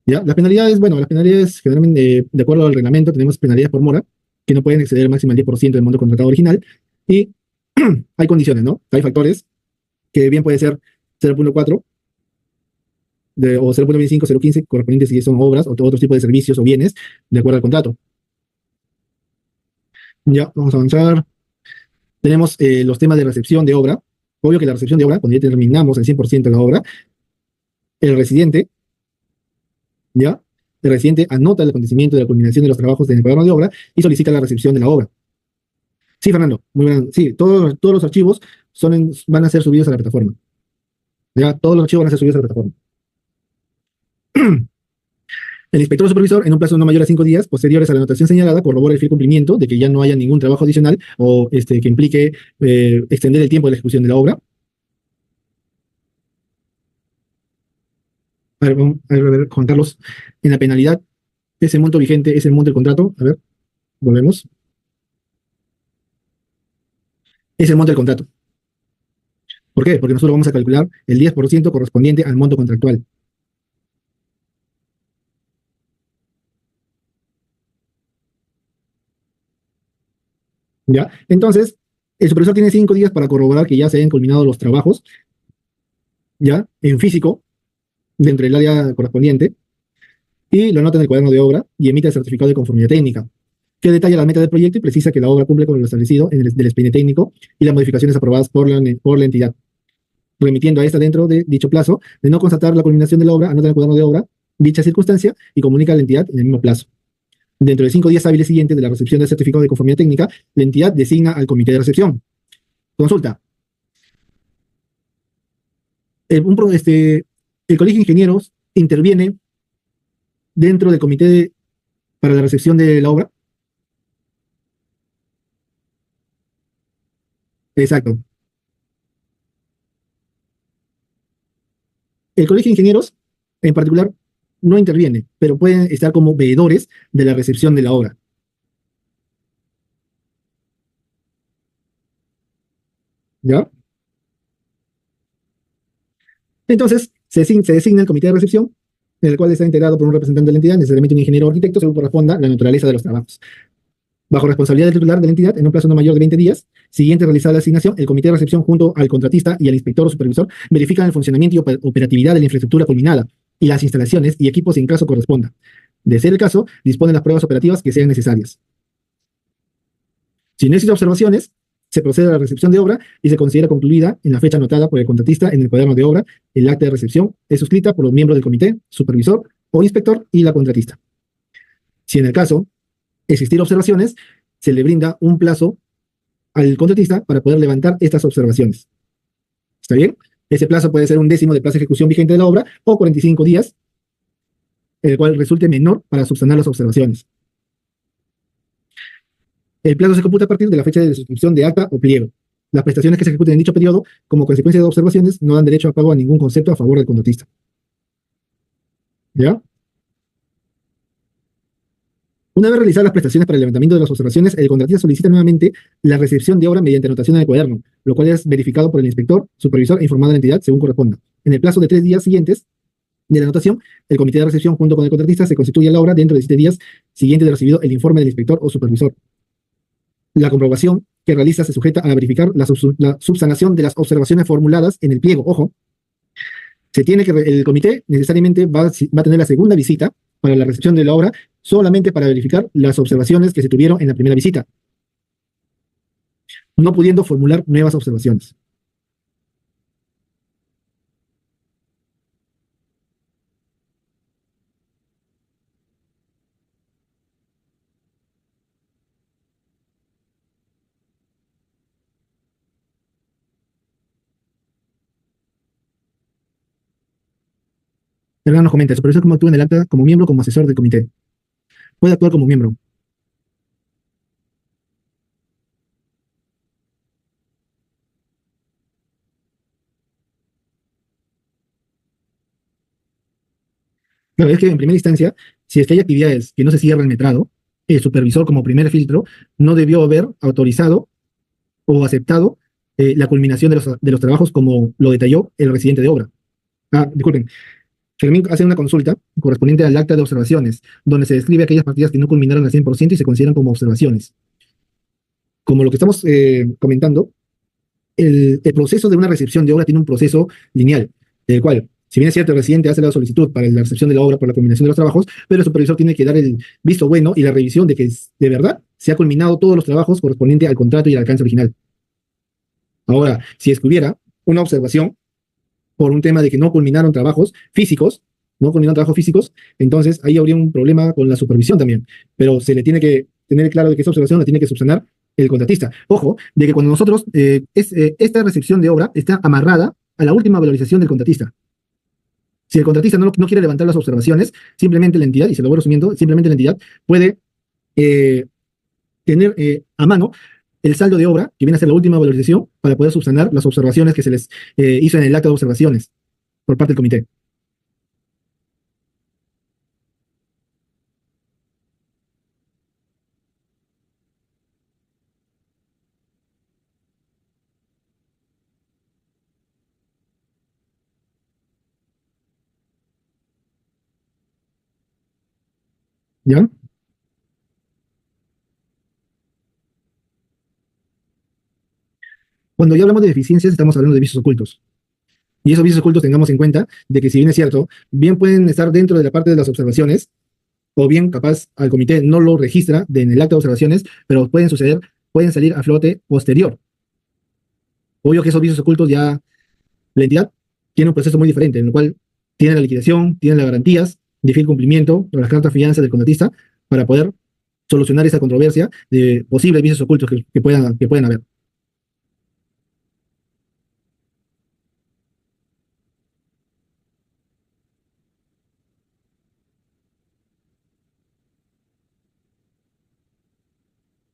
¿Ya? Las penalidades, bueno, las penalidades generalmente, de acuerdo al reglamento, tenemos penalidades por mora, que no pueden exceder máximo el 10% del monto contratado original, y hay condiciones, ¿no? Hay factores que bien puede ser 0.4 o 0.25, 0.15, correspondientes si son obras o otro tipo de servicios o bienes, de acuerdo al contrato. Ya, vamos a avanzar. Tenemos los temas de recepción de obra. Obvio que la recepción de obra, cuando ya terminamos el 100% de la obra, el residente, ¿ya? El residente anota el acontecimiento de la culminación de los trabajos en el programa de obra y solicita la recepción de la obra. Sí, Fernando, muy bien. Sí, todos los archivos van a ser subidos a la plataforma. Ya, todos los archivos van a ser subidos a la plataforma. El inspector o supervisor, en un plazo no mayor a 5 días posteriores a la anotación señalada, corrobora el fiel cumplimiento de que ya no haya ningún trabajo adicional o que implique extender el tiempo de la ejecución de la obra. A ver, Juan Carlos, en la penalidad, ese monto vigente es el monto del contrato. A ver, volvemos. Es el monto del contrato. ¿Por qué? Porque nosotros vamos a calcular el 10% correspondiente al monto contractual. ¿Ya? Entonces, el supervisor tiene 5 días para corroborar que ya se hayan culminado los trabajos, ¿ya? En físico, dentro del área correspondiente, y lo anota en el cuaderno de obra y emite el certificado de conformidad técnica, que detalla la meta del proyecto y precisa que la obra cumple con lo establecido en del expediente técnico y las modificaciones aprobadas por la entidad. Remitiendo a esta dentro de dicho plazo, de no constatar la culminación de la obra, anota en el cuaderno de obra dicha circunstancia y comunica a la entidad en el mismo plazo. Dentro de 5 días hábiles siguientes de la recepción del certificado de conformidad técnica, la entidad designa al comité de recepción. Consulta. El Colegio de Ingenieros interviene dentro del comité para la recepción de la obra. Exacto. El Colegio de Ingenieros, en particular, no interviene, pero pueden estar como veedores de la recepción de la obra. ¿Ya? Entonces, se designa el comité de recepción, en el cual está integrado por un representante de la entidad, necesariamente un ingeniero o arquitecto, según corresponda la naturaleza de los trabajos. Bajo responsabilidad del titular de la entidad, en un plazo no mayor de 20 días, siguiente a realizar la asignación, el comité de recepción junto al contratista y al inspector o supervisor verifican el funcionamiento y operatividad de la infraestructura culminada y las instalaciones y equipos en caso corresponda. De ser el caso, disponen las pruebas operativas que sean necesarias. Si no existen observaciones, se procede a la recepción de obra y se considera concluida en la fecha anotada por el contratista en el cuaderno de obra. El acta de recepción es suscrita por los miembros del comité, supervisor o inspector y la contratista. Si en el caso existir observaciones, se le brinda un plazo al contratista para poder levantar estas observaciones. ¿Está bien? Ese plazo puede ser 1/10 del plazo de ejecución vigente de la obra o 45 días, el cual resulte menor para subsanar las observaciones. El plazo se computa a partir de la fecha de suscripción de acta o pliego. Las prestaciones que se ejecuten en dicho periodo, como consecuencia de observaciones, no dan derecho a pago a ningún concepto a favor del contratista. ¿Ya? Una vez realizadas las prestaciones para el levantamiento de las observaciones, el contratista solicita nuevamente la recepción de obra mediante anotación en el cuaderno, lo cual es verificado por el inspector, supervisor e informado a la entidad según corresponda. En el plazo de 3 días siguientes de la anotación, el comité de recepción junto con el contratista se constituye la obra dentro de 7 días siguientes de recibido el informe del inspector o supervisor. La comprobación que realiza se sujeta a verificar la subsanación de las observaciones formuladas en el pliego. Ojo, el comité necesariamente va a tener la segunda visita para la recepción de la obra solamente para verificar las observaciones que se tuvieron en la primera visita, no pudiendo formular nuevas observaciones. El nos comenta, el supervisor cómo actúa en el acta como miembro, como asesor del comité. Puede actuar como miembro. Claro, es que en primera instancia, si es que hay actividades que no se cierra el metrado, el supervisor como primer filtro no debió haber autorizado o aceptado la culminación de los trabajos como lo detalló el residente de obra. Disculpen, Fermín hace una consulta correspondiente al acta de observaciones, donde se describe aquellas partidas que no culminaron al 100% y se consideran como observaciones. Como lo que estamos comentando, el proceso de una recepción de obra tiene un proceso lineal, del cual, si bien es cierto, el residente hace la solicitud para la recepción de la obra por la culminación de los trabajos, pero el supervisor tiene que dar el visto bueno y la revisión de que de verdad se ha culminado todos los trabajos correspondientes al contrato y al alcance original. Ahora, si es que hubiera una observación por un tema de que no culminaron trabajos físicos, entonces ahí habría un problema con la supervisión también, pero se le tiene que tener claro de que esa observación la tiene que subsanar el contratista. Ojo, de que cuando nosotros, esta recepción de obra está amarrada a la última valorización del contratista. Si el contratista no quiere levantar las observaciones, simplemente la entidad, y se lo voy resumiendo, simplemente la entidad puede tener a mano el saldo de obra, que viene a ser la última valorización, para poder subsanar las observaciones que se les hizo en el acta de observaciones por parte del comité. ¿Ya? Cuando ya hablamos de deficiencias, estamos hablando de vicios ocultos. Y esos vicios ocultos tengamos en cuenta de que si bien es cierto, bien pueden estar dentro de la parte de las observaciones, o bien capaz al comité no lo registra en el acta de observaciones, pero pueden salir a flote posterior. Obvio que esos vicios ocultos ya la entidad tiene un proceso muy diferente, en el cual tiene la liquidación, tiene las garantías de fiel cumplimiento de las cartas fianza del contratista para poder solucionar esa controversia de posibles vicios ocultos que puedan haber.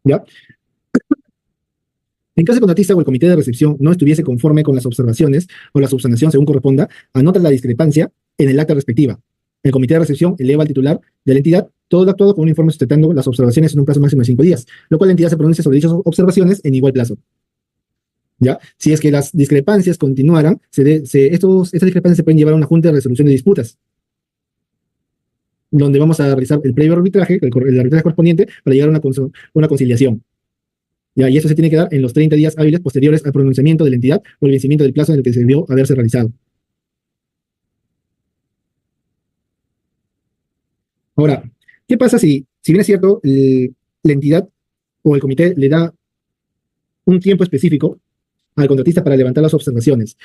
¿Ya? En caso el contratista o el comité de recepción no estuviese conforme con las observaciones o la subsanación según corresponda, anota la discrepancia en el acta respectiva. El comité de recepción eleva al titular de la entidad todo lo actuado con un informe sustentando las observaciones en un plazo máximo de 5 días, lo cual la entidad se pronuncia sobre dichas observaciones en igual plazo. ¿Ya? Si es que las discrepancias continuaran, estas discrepancias se pueden llevar a una junta de resolución de disputas, donde vamos a realizar el previo arbitraje, el arbitraje correspondiente, para llegar a una conciliación. ¿Ya? Y eso se tiene que dar en los 30 días hábiles posteriores al pronunciamiento de la entidad o el vencimiento del plazo en el que se debió haberse realizado. Ahora, ¿qué pasa si bien es cierto, la entidad o el comité le da un tiempo específico al contratista para levantar las observaciones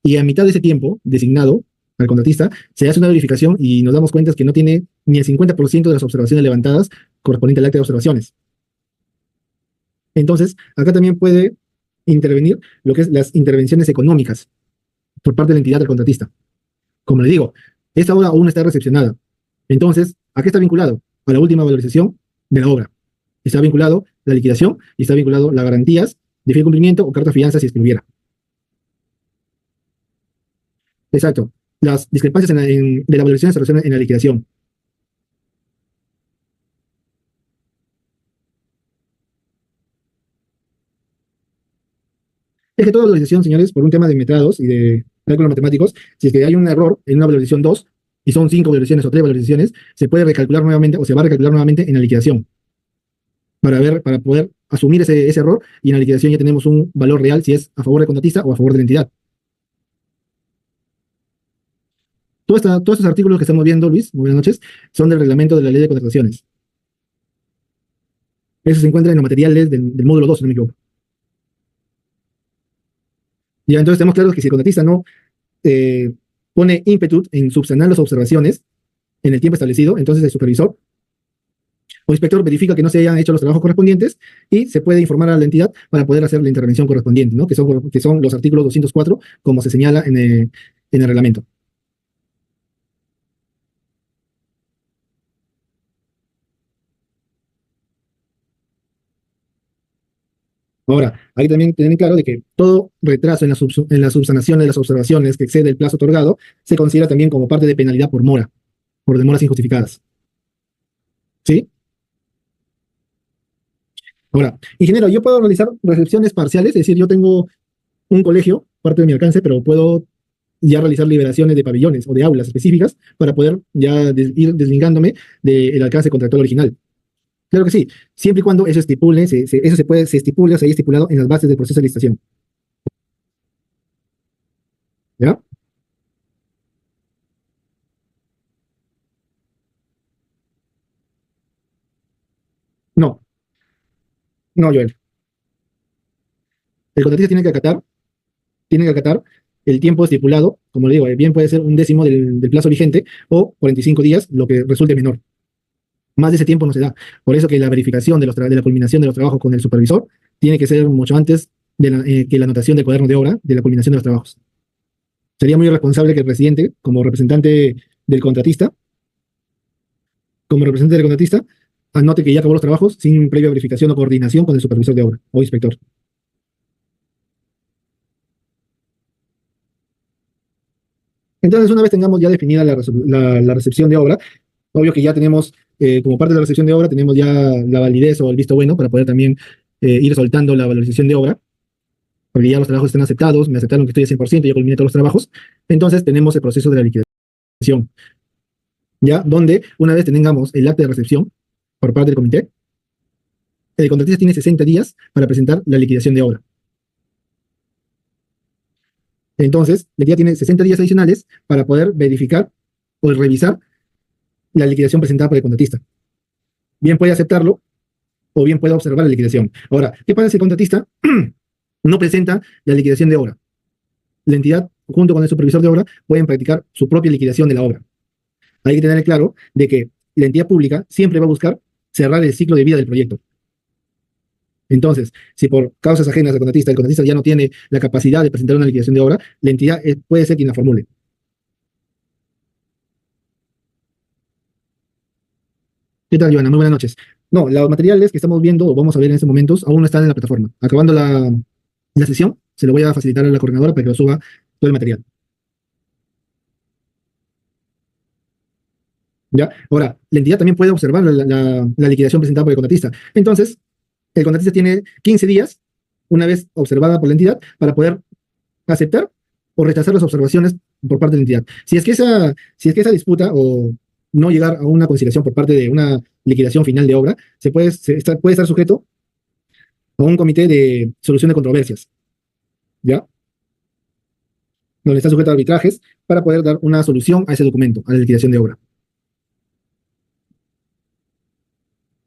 y a mitad de ese tiempo designado al contratista se hace una verificación y nos damos cuenta que no tiene ni el 50% de las observaciones levantadas correspondiente al acta de observaciones? Entonces, acá también puede intervenir lo que es las intervenciones económicas por parte de la entidad del contratista. Como le digo, esta obra aún no está recepcionada. Entonces, ¿a qué está vinculado? A la última valorización de la obra. Está vinculado la liquidación y está vinculado las garantías de fiel cumplimiento o carta fianza si es que hubiera. Exacto. Las discrepancias de la valorización se resuelven en la liquidación. Es que toda valorización, señores, por un tema de metrados y de cálculos matemáticos, si es que hay un error en una valorización 2 y son 5 valorizaciones o 3 valorizaciones, se puede recalcular nuevamente o se va a recalcular nuevamente en la liquidación para poder asumir ese error y en la liquidación ya tenemos un valor real si es a favor del contratista o a favor de la entidad. Todos estos artículos que estamos viendo, Luis, muy buenas noches, son del reglamento de la ley de contrataciones. Eso se encuentra en los materiales del módulo 2, si no me equivoco. Ya, entonces tenemos claro que si el contratista no pone ímpetu en subsanar las observaciones en el tiempo establecido, entonces el supervisor o inspector verifica que no se hayan hecho los trabajos correspondientes y se puede informar a la entidad para poder hacer la intervención correspondiente, ¿no? Que son los artículos 204, como se señala en el reglamento. Ahora, hay que también tener claro de que todo retraso en la subsanación de las observaciones que excede el plazo otorgado se considera también como parte de penalidad por mora, por demoras injustificadas. ¿Sí? Ahora, ingeniero, yo puedo realizar recepciones parciales, es decir, yo tengo un colegio, parte de mi alcance, pero puedo ya realizar liberaciones de pabellones o de aulas específicas para poder ya ir deslindándome del alcance contractual original. Claro que sí, siempre y cuando eso estipule, eso se estipule o se haya estipulado en las bases del proceso de licitación. ¿Ya? No, no, Joel. El contratista tiene que acatar el tiempo estipulado, como le digo, bien puede ser un décimo del plazo vigente o 45 días, lo que resulte menor. Más de ese tiempo no se da. Por eso que la verificación de la culminación de los trabajos con el supervisor tiene que ser mucho antes que la anotación del cuaderno de obra de la culminación de los trabajos. Sería muy irresponsable que el presidente, del contratista, como representante del contratista, anote que ya acabó los trabajos sin previa verificación o coordinación con el supervisor de obra o inspector. Entonces, una vez tengamos ya definida la recepción de obra, obvio que ya tenemos, como parte de la recepción de obra, tenemos ya la validez o el visto bueno para poder también ir soltando la valorización de obra, porque ya los trabajos están aceptados, me aceptaron que estoy al 100%, ya culminé todos los trabajos. Entonces, tenemos el proceso de la liquidación, ya donde una vez tengamos el acta de recepción por parte del comité, el contratista tiene 60 días para presentar la liquidación de obra. Entonces, la entidad tiene 60 días adicionales para poder verificar o revisar la liquidación presentada por el contratista. Bien puede aceptarlo o bien puede observar la liquidación. Ahora, ¿qué pasa si el contratista no presenta la liquidación de obra? La entidad, junto con el supervisor de obra, pueden practicar su propia liquidación de la obra. Hay que tener claro de que la entidad pública siempre va a buscar cerrar el ciclo de vida del proyecto. Entonces, si por causas ajenas al contratista, el contratista ya no tiene la capacidad de presentar una liquidación de obra, la entidad puede ser quien la formule. ¿Qué tal, Joana? Muy buenas noches. No, los materiales que estamos viendo o vamos a ver en estos momentos aún no están en la plataforma. Acabando la sesión, se lo voy a facilitar a la coordinadora para que lo suba todo el material. ¿Ya? Ahora, la entidad también puede observar la liquidación presentada por el contratista. Entonces, el contratista tiene 15 días, una vez observada por la entidad, para poder aceptar o rechazar las observaciones por parte de la entidad. Si es que esa disputa o no llegar a una conciliación por parte de una liquidación final de obra, puede estar sujeto a un comité de solución de controversias, ¿ya? Donde está sujeto a arbitrajes para poder dar una solución a ese documento, a la liquidación de obra.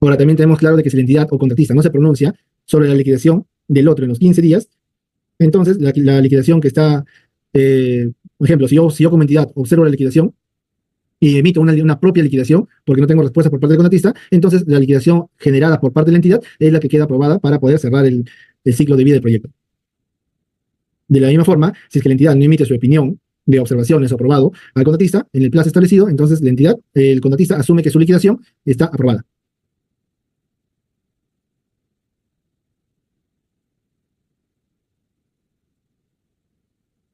Ahora, también tenemos claro de que si la entidad o contratista no se pronuncia sobre la liquidación del otro en los 15 días, entonces la liquidación que está, por ejemplo, si yo como entidad observo la liquidación y emito una propia liquidación porque no tengo respuesta por parte del contratista, entonces la liquidación generada por parte de la entidad es la que queda aprobada para poder cerrar el ciclo de vida del proyecto. De la misma forma, si es que la entidad no emite su opinión de observaciones o aprobado al contratista en el plazo establecido, entonces el contratista asume que su liquidación está aprobada.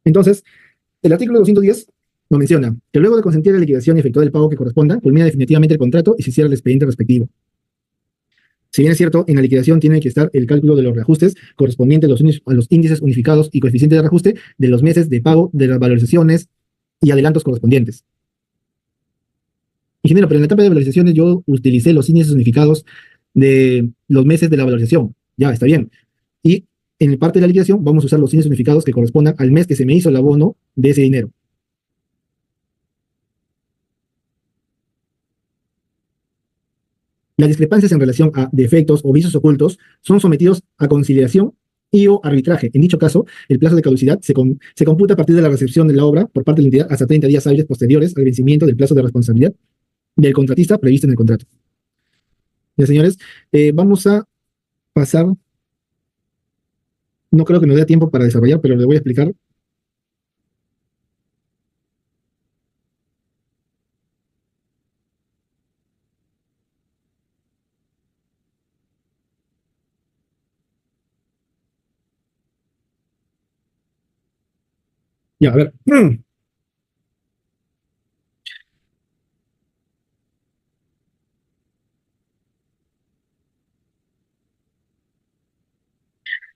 Entonces, el artículo 210 lo menciona, que luego de consentir la liquidación y efectuar el pago que corresponda, culmina definitivamente el contrato y se cierra el expediente respectivo. Si bien es cierto, en la liquidación tiene que estar el cálculo de los reajustes correspondientes a los índices unificados y coeficientes de reajuste de los meses de pago de las valorizaciones y adelantos correspondientes. Ingeniero, pero en la etapa de valorizaciones yo utilicé los índices unificados de los meses de la valorización. Ya, está bien. Y en el parte de la liquidación vamos a usar los índices unificados que correspondan al mes que se me hizo el abono de ese dinero. Las discrepancias en relación a defectos o vicios ocultos son sometidos a conciliación y o arbitraje. En dicho caso, el plazo de caducidad se computa a partir de la recepción de la obra por parte de la entidad hasta 30 días hábiles posteriores al vencimiento del plazo de responsabilidad del contratista previsto en el contrato. Ya, señores, vamos a pasar. No creo que nos dé tiempo para desarrollar, pero le voy a explicar. Ya, a ver.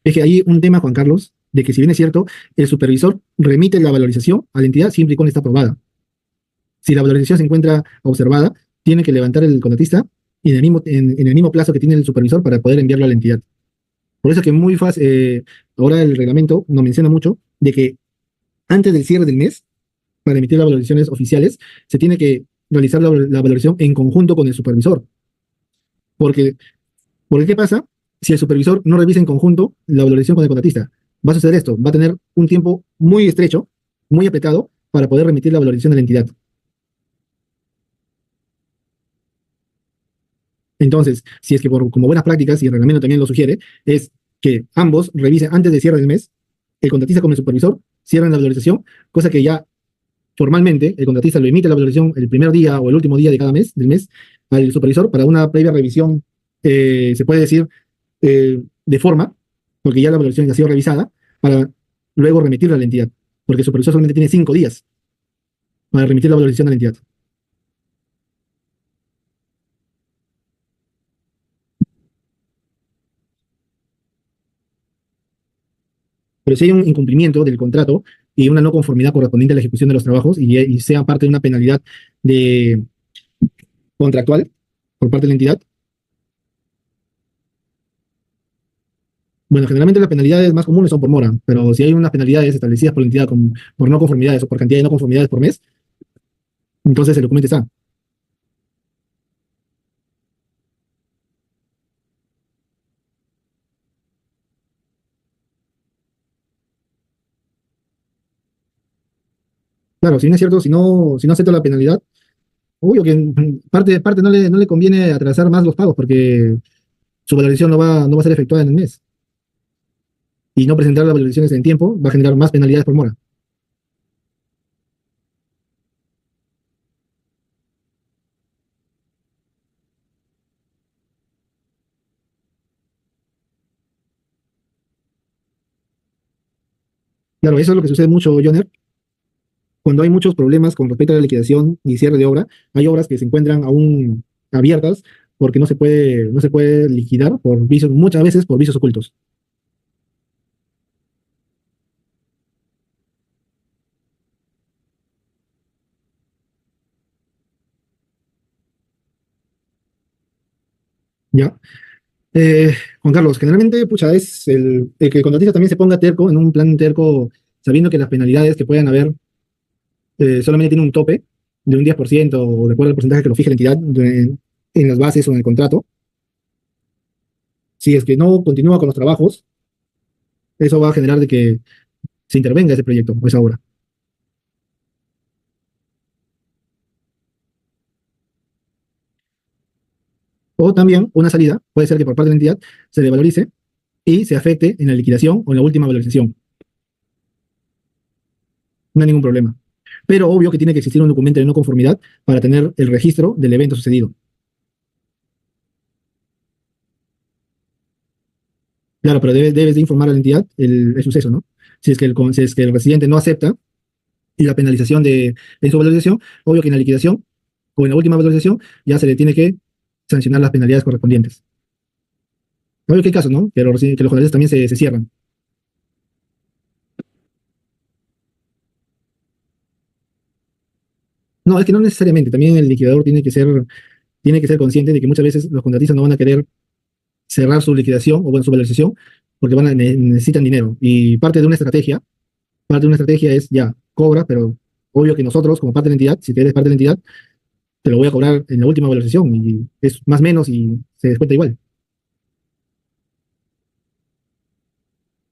Es que hay un tema, Juan Carlos, de que si bien es cierto, el supervisor remite la valorización a la entidad siempre y cuando está aprobada. Si la valorización se encuentra observada, tiene que levantar el contratista en el mismo plazo que tiene el supervisor para poder enviarlo a la entidad. Por eso que muy fácil, ahora el reglamento nos menciona mucho de que antes del cierre del mes, para emitir las valorizaciones oficiales, se tiene que realizar la valorización en conjunto con el supervisor. Porque, porque ¿qué pasa? Si el supervisor no revisa en conjunto la valorización con el contratista, va a suceder esto, va a tener un tiempo muy estrecho, muy apretado, para poder remitir la valorización de la entidad. Entonces, si es que como buenas prácticas, y el reglamento también lo sugiere, es que ambos revisen antes del cierre del mes, el contratista como el supervisor cierran la valorización, cosa que ya formalmente el contratista lo emite la valorización el primer día o el último día de cada mes, del mes, al supervisor para una previa revisión, se puede decir, de forma, porque ya la valorización ya ha sido revisada, para luego remitirla a la entidad, porque el supervisor solamente tiene 5 días para remitir la valorización a la entidad. Pero si hay un incumplimiento del contrato y una no conformidad correspondiente a la ejecución de los trabajos y sea parte de una penalidad de contractual por parte de la entidad, bueno, generalmente las penalidades más comunes son por mora, pero si hay unas penalidades establecidas por la entidad por no conformidades o por cantidad de no conformidades por mes, entonces el documento está. Claro, si no es cierto, si no acepta la penalidad, obvio que parte no le conviene atrasar más los pagos porque su valorización no va a ser efectuada en el mes. Y no presentar las valorizaciones en tiempo va a generar más penalidades por mora. Claro, eso es lo que sucede mucho, Joner, cuando hay muchos problemas con respecto a la liquidación y cierre de obra. Hay obras que se encuentran aún abiertas porque no se puede liquidar por vicios, muchas veces por vicios ocultos. ¿Ya? Juan Carlos, generalmente, pucha, es el que el contratista también se ponga terco, en un plan terco, sabiendo que las penalidades que puedan haber solamente tienen un tope de un 10% o de acuerdo al porcentaje que lo fije la entidad en las bases o en el contrato. Si es que no continúa con los trabajos, eso va a generar de que se intervenga ese proyecto o esa obra. O también una salida, puede ser que por parte de la entidad se devalorice y se afecte en la liquidación o en la última valorización. No hay ningún problema. Pero obvio que tiene que existir un documento de no conformidad para tener el registro del evento sucedido. Claro, pero debes de informar a la entidad el suceso, ¿no? Si es que el residente no acepta la penalización de su valorización, obvio que en la liquidación o en la última valorización ya se le tiene que sancionar las penalidades correspondientes. Obvio que hay casos, ¿no? Que los contratistas también se cierran. No, es que no necesariamente. También el liquidador tiene que ser consciente de que muchas veces los contratistas no van a querer cerrar su liquidación o bueno, su valorización porque necesitan dinero. Y parte de una estrategia es ya, cobra, pero obvio que nosotros, como parte de la entidad, si tú eres parte de la entidad, te lo voy a cobrar en la última valorización y es más o menos y se descuenta igual.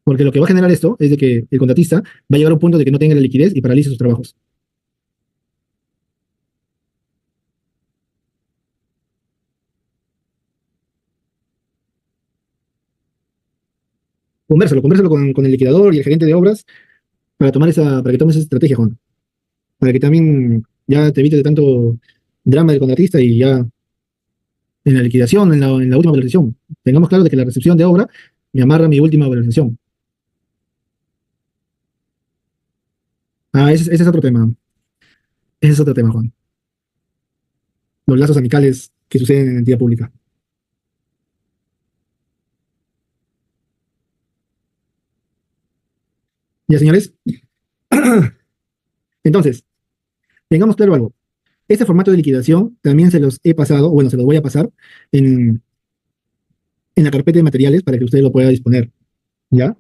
Porque lo que va a generar esto es de que el contratista va a llegar a un punto de que no tenga la liquidez y paralice sus trabajos. Convérsalo con el liquidador y el gerente de obras para que tomes esa estrategia, Juan. Para que también ya te evites de tanto drama del contratista y ya en la liquidación, en la última valorización. Tengamos claro de que la recepción de obra me amarra mi última valorización. Ah, ese es otro tema. Ese es otro tema, Juan. Los lazos amicales que suceden en la entidad pública. Ya, señores. Entonces, tengamos claro algo. Este formato de liquidación también se los he pasado, bueno, se los voy a pasar en, en la carpeta de materiales para que usted lo pueda disponer, ¿ya?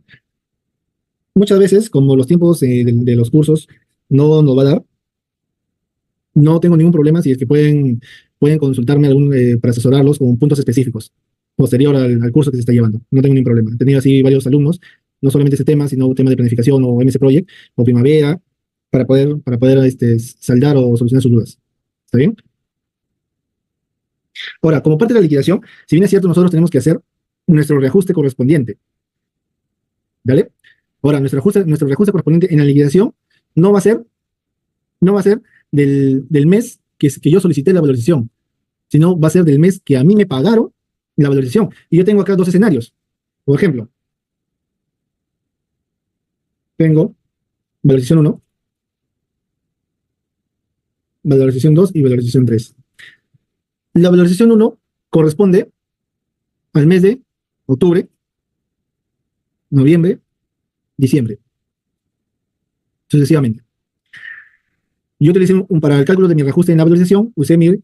Muchas veces, como los tiempos de los cursos no nos va a dar, no tengo ningún problema si es que pueden consultarme para asesorarlos con puntos específicos posterior al curso que se está llevando. No tengo ningún problema. He tenido así varios alumnos, no solamente ese tema, sino temas de planificación o MS Project o Primavera, para poder saldar o solucionar sus dudas. ¿Está bien? Ahora, como parte de la liquidación, si bien es cierto, nosotros tenemos que hacer nuestro reajuste correspondiente. ¿Vale? Ahora, nuestro reajuste correspondiente en la liquidación no va a ser, no va a ser del mes que yo solicité la valorización, sino va a ser del mes que a mí me pagaron la valorización. Y yo tengo acá dos escenarios. Por ejemplo, tengo valorización 1, valorización 2 y valorización 3. La valorización 1 corresponde al mes de octubre, noviembre, diciembre, sucesivamente. Yo utilicé para el cálculo de mi reajuste en la valorización, usé mi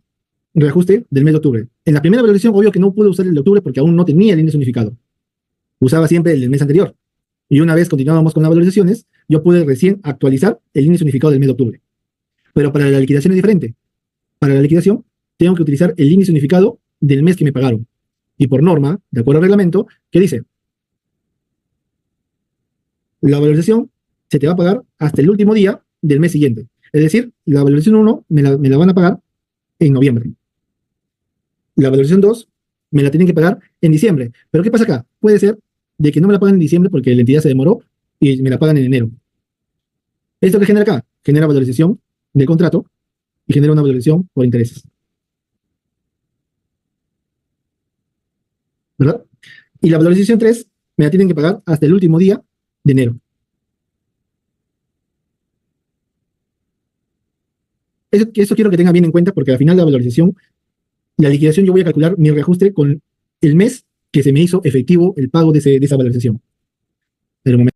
reajuste del mes de octubre. En la primera valorización, obvio que no pude usar el de octubre porque aún no tenía el índice unificado. Usaba siempre el del mes anterior. Y una vez continuábamos con las valorizaciones, yo pude recién actualizar el índice unificado del mes de octubre. Pero para la liquidación es diferente. Para la liquidación, tengo que utilizar el índice unificado del mes que me pagaron. Y por norma, de acuerdo al reglamento, ¿qué dice? La valorización se te va a pagar hasta el último día del mes siguiente. Es decir, la valorización 1 me la van a pagar en noviembre. La valorización 2 me la tienen que pagar en diciembre. Pero ¿qué pasa acá? Puede ser de que no me la pagan en diciembre porque la entidad se demoró y me la pagan en enero. ¿Esto qué genera acá? Genera valorización del contrato y genera una valorización por intereses. ¿Verdad? Y la valorización 3 me la tienen que pagar hasta el último día de enero. Eso quiero que tengan bien en cuenta porque al final de la valorización, la liquidación, yo voy a calcular mi reajuste con el mes que se me hizo efectivo el pago de esa valorización. Pero momento.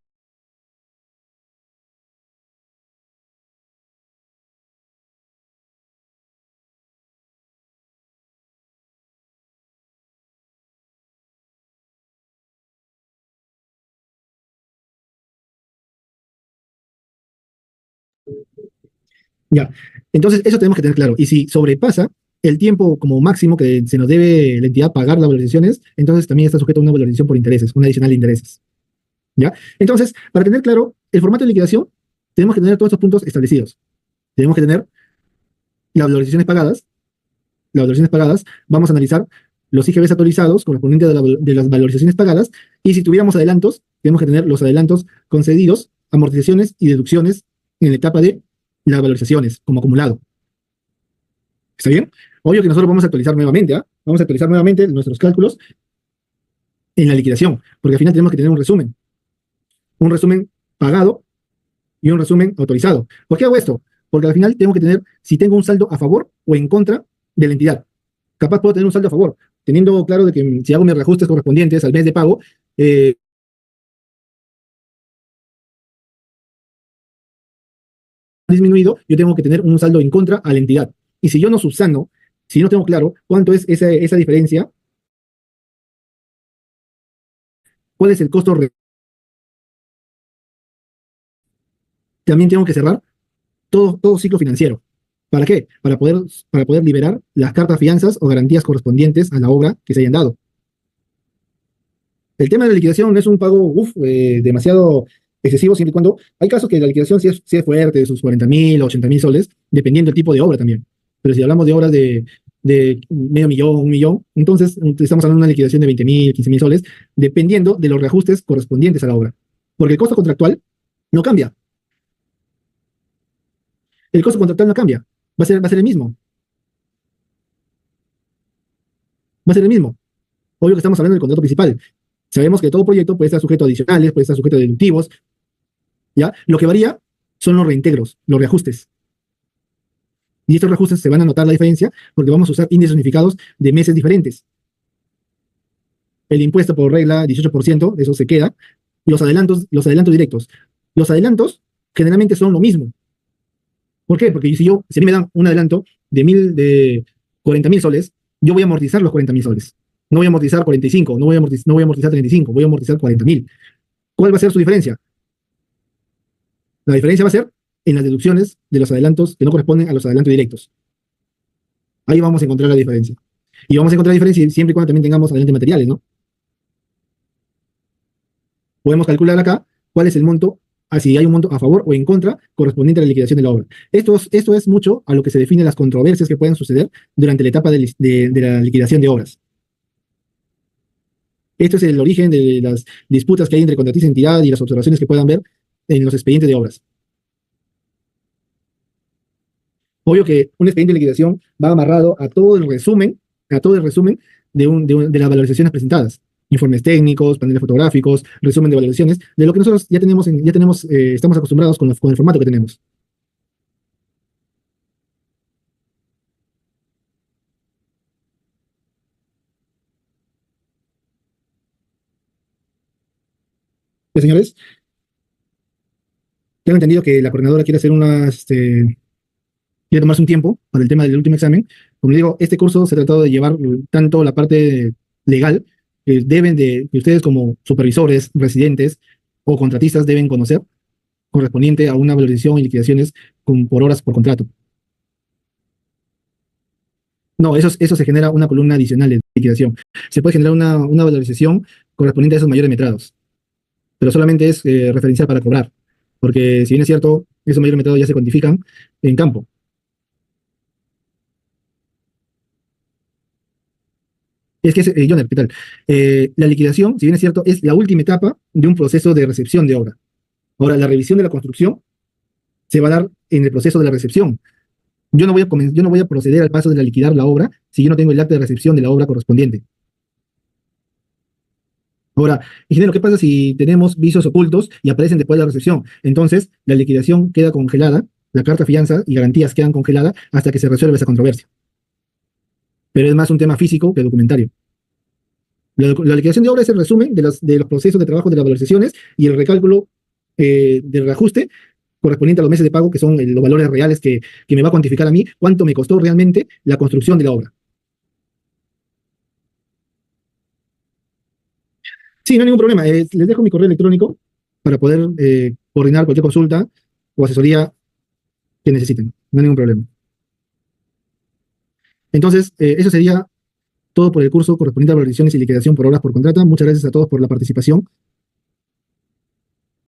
Ya. Entonces, eso tenemos que tener claro. Y si sobrepasa el tiempo como máximo que se nos debe la entidad pagar las valorizaciones, entonces también está sujeto a una valorización por intereses, una adicional de intereses. ¿Ya? Entonces, para tener claro el formato de liquidación, tenemos que tener todos estos puntos establecidos. Tenemos que tener las valorizaciones pagadas. Las valorizaciones pagadas, vamos a analizar los IGBs actualizados correspondientes de las valorizaciones pagadas. Y si tuviéramos adelantos, tenemos que tener los adelantos concedidos, amortizaciones y deducciones en la etapa de las valorizaciones como acumulado. ¿Está bien? Obvio que nosotros vamos a actualizar nuevamente, ¿ah? Vamos a actualizar nuevamente nuestros cálculos en la liquidación, porque al final tenemos que tener un resumen pagado y un resumen autorizado. ¿Por qué hago esto? Porque al final tengo que tener si tengo un saldo a favor o en contra de la entidad. Capaz puedo tener un saldo a favor, teniendo claro de que si hago mis reajustes correspondientes al mes de pago, disminuido, yo tengo que tener un saldo en contra a la entidad. Y si yo no subsano, si no tengo claro cuánto es esa diferencia, cuál es el costo, también tengo que cerrar todo ciclo financiero. ¿Para qué? Para poder liberar las cartas fianzas o garantías correspondientes a la obra que se hayan dado. El tema de la liquidación no es un pago demasiado excesivo, siempre y cuando hay casos que la liquidación sí es fuerte, de sus 40.000 o 80.000 soles, dependiendo del tipo de obra también. Pero si hablamos de obras de medio millón, 1 millón, entonces estamos hablando de una liquidación de 20.000, 15.000 soles, dependiendo de los reajustes correspondientes a la obra. Porque el costo contractual no cambia. El costo contractual no cambia. Va a ser el mismo. Va a ser el mismo. Obvio que estamos hablando del contrato principal. Sabemos que todo proyecto puede estar sujeto a adicionales, puede estar sujeto a deductivos, ¿ya? Lo que varía son los reintegros, los reajustes. Y estos reajustes se van a notar la diferencia porque vamos a usar índices unificados de meses diferentes. El impuesto por regla, 18%, eso se queda. Los adelantos directos. Los adelantos generalmente son lo mismo. ¿Por qué? Porque si a mí me dan un adelanto de 40.000 soles, yo voy a amortizar los 40.000 soles. No voy a amortizar 45, no voy a amortizar 35, voy a amortizar 40.000. ¿Cuál va a ser su diferencia? La diferencia va a ser en las deducciones de los adelantos que no corresponden a los adelantos directos. Ahí vamos a encontrar la diferencia. Y vamos a encontrar la diferencia siempre y cuando también tengamos adelantos materiales, ¿no? Podemos calcular acá cuál es el monto, si hay un monto a favor o en contra correspondiente a la liquidación de la obra. Esto es mucho a lo que se define las controversias que pueden suceder durante la etapa de la liquidación de obras. Esto es el origen de las disputas que hay entre contratista y entidad y las observaciones que puedan ver en los expedientes de obras. Obvio que un expediente de liquidación va amarrado a todo el resumen de las valorizaciones presentadas. Informes técnicos, paneles fotográficos, resumen de valorizaciones, de lo que nosotros estamos acostumbrados con el formato que tenemos. Pues, señores, tengo entendido que la coordinadora quiere hacer quiere tomarse un tiempo para el tema del último examen. Como les digo, este curso se ha tratado de llevar tanto la parte legal, que ustedes como supervisores, residentes o contratistas deben conocer, correspondiente a una valorización y liquidaciones por horas por contrato. No, eso se genera una columna adicional de liquidación. Se puede generar una valorización correspondiente a esos mayores metrados, pero solamente es referencial para cobrar, porque si bien es cierto, esos mayores metrados ya se cuantifican en campo. Es que, Joner, ¿qué tal? La liquidación, si bien es cierto, es la última etapa de un proceso de recepción de obra. Ahora, la revisión de la construcción se va a dar en el proceso de la recepción. Yo no voy a proceder al paso de liquidar la obra si yo no tengo el acta de recepción de la obra correspondiente. Ahora, ingeniero, ¿qué pasa si tenemos vicios ocultos y aparecen después de la recepción? Entonces, la liquidación queda congelada, la carta fianza y garantías quedan congeladas hasta que se resuelva esa controversia. Pero es más un tema físico que documentario. La liquidación de obra es el resumen de los procesos de trabajo de las valorizaciones y el recálculo del reajuste correspondiente a los meses de pago, que son los valores reales que me va a cuantificar a mí cuánto me costó realmente la construcción de la obra. Sí, no hay ningún problema. Les dejo mi correo electrónico para poder coordinar cualquier consulta o asesoría que necesiten. No hay ningún problema. Entonces, eso sería todo por el curso correspondiente a valorizaciones y liquidación por obras por contrata. Muchas gracias a todos por la participación.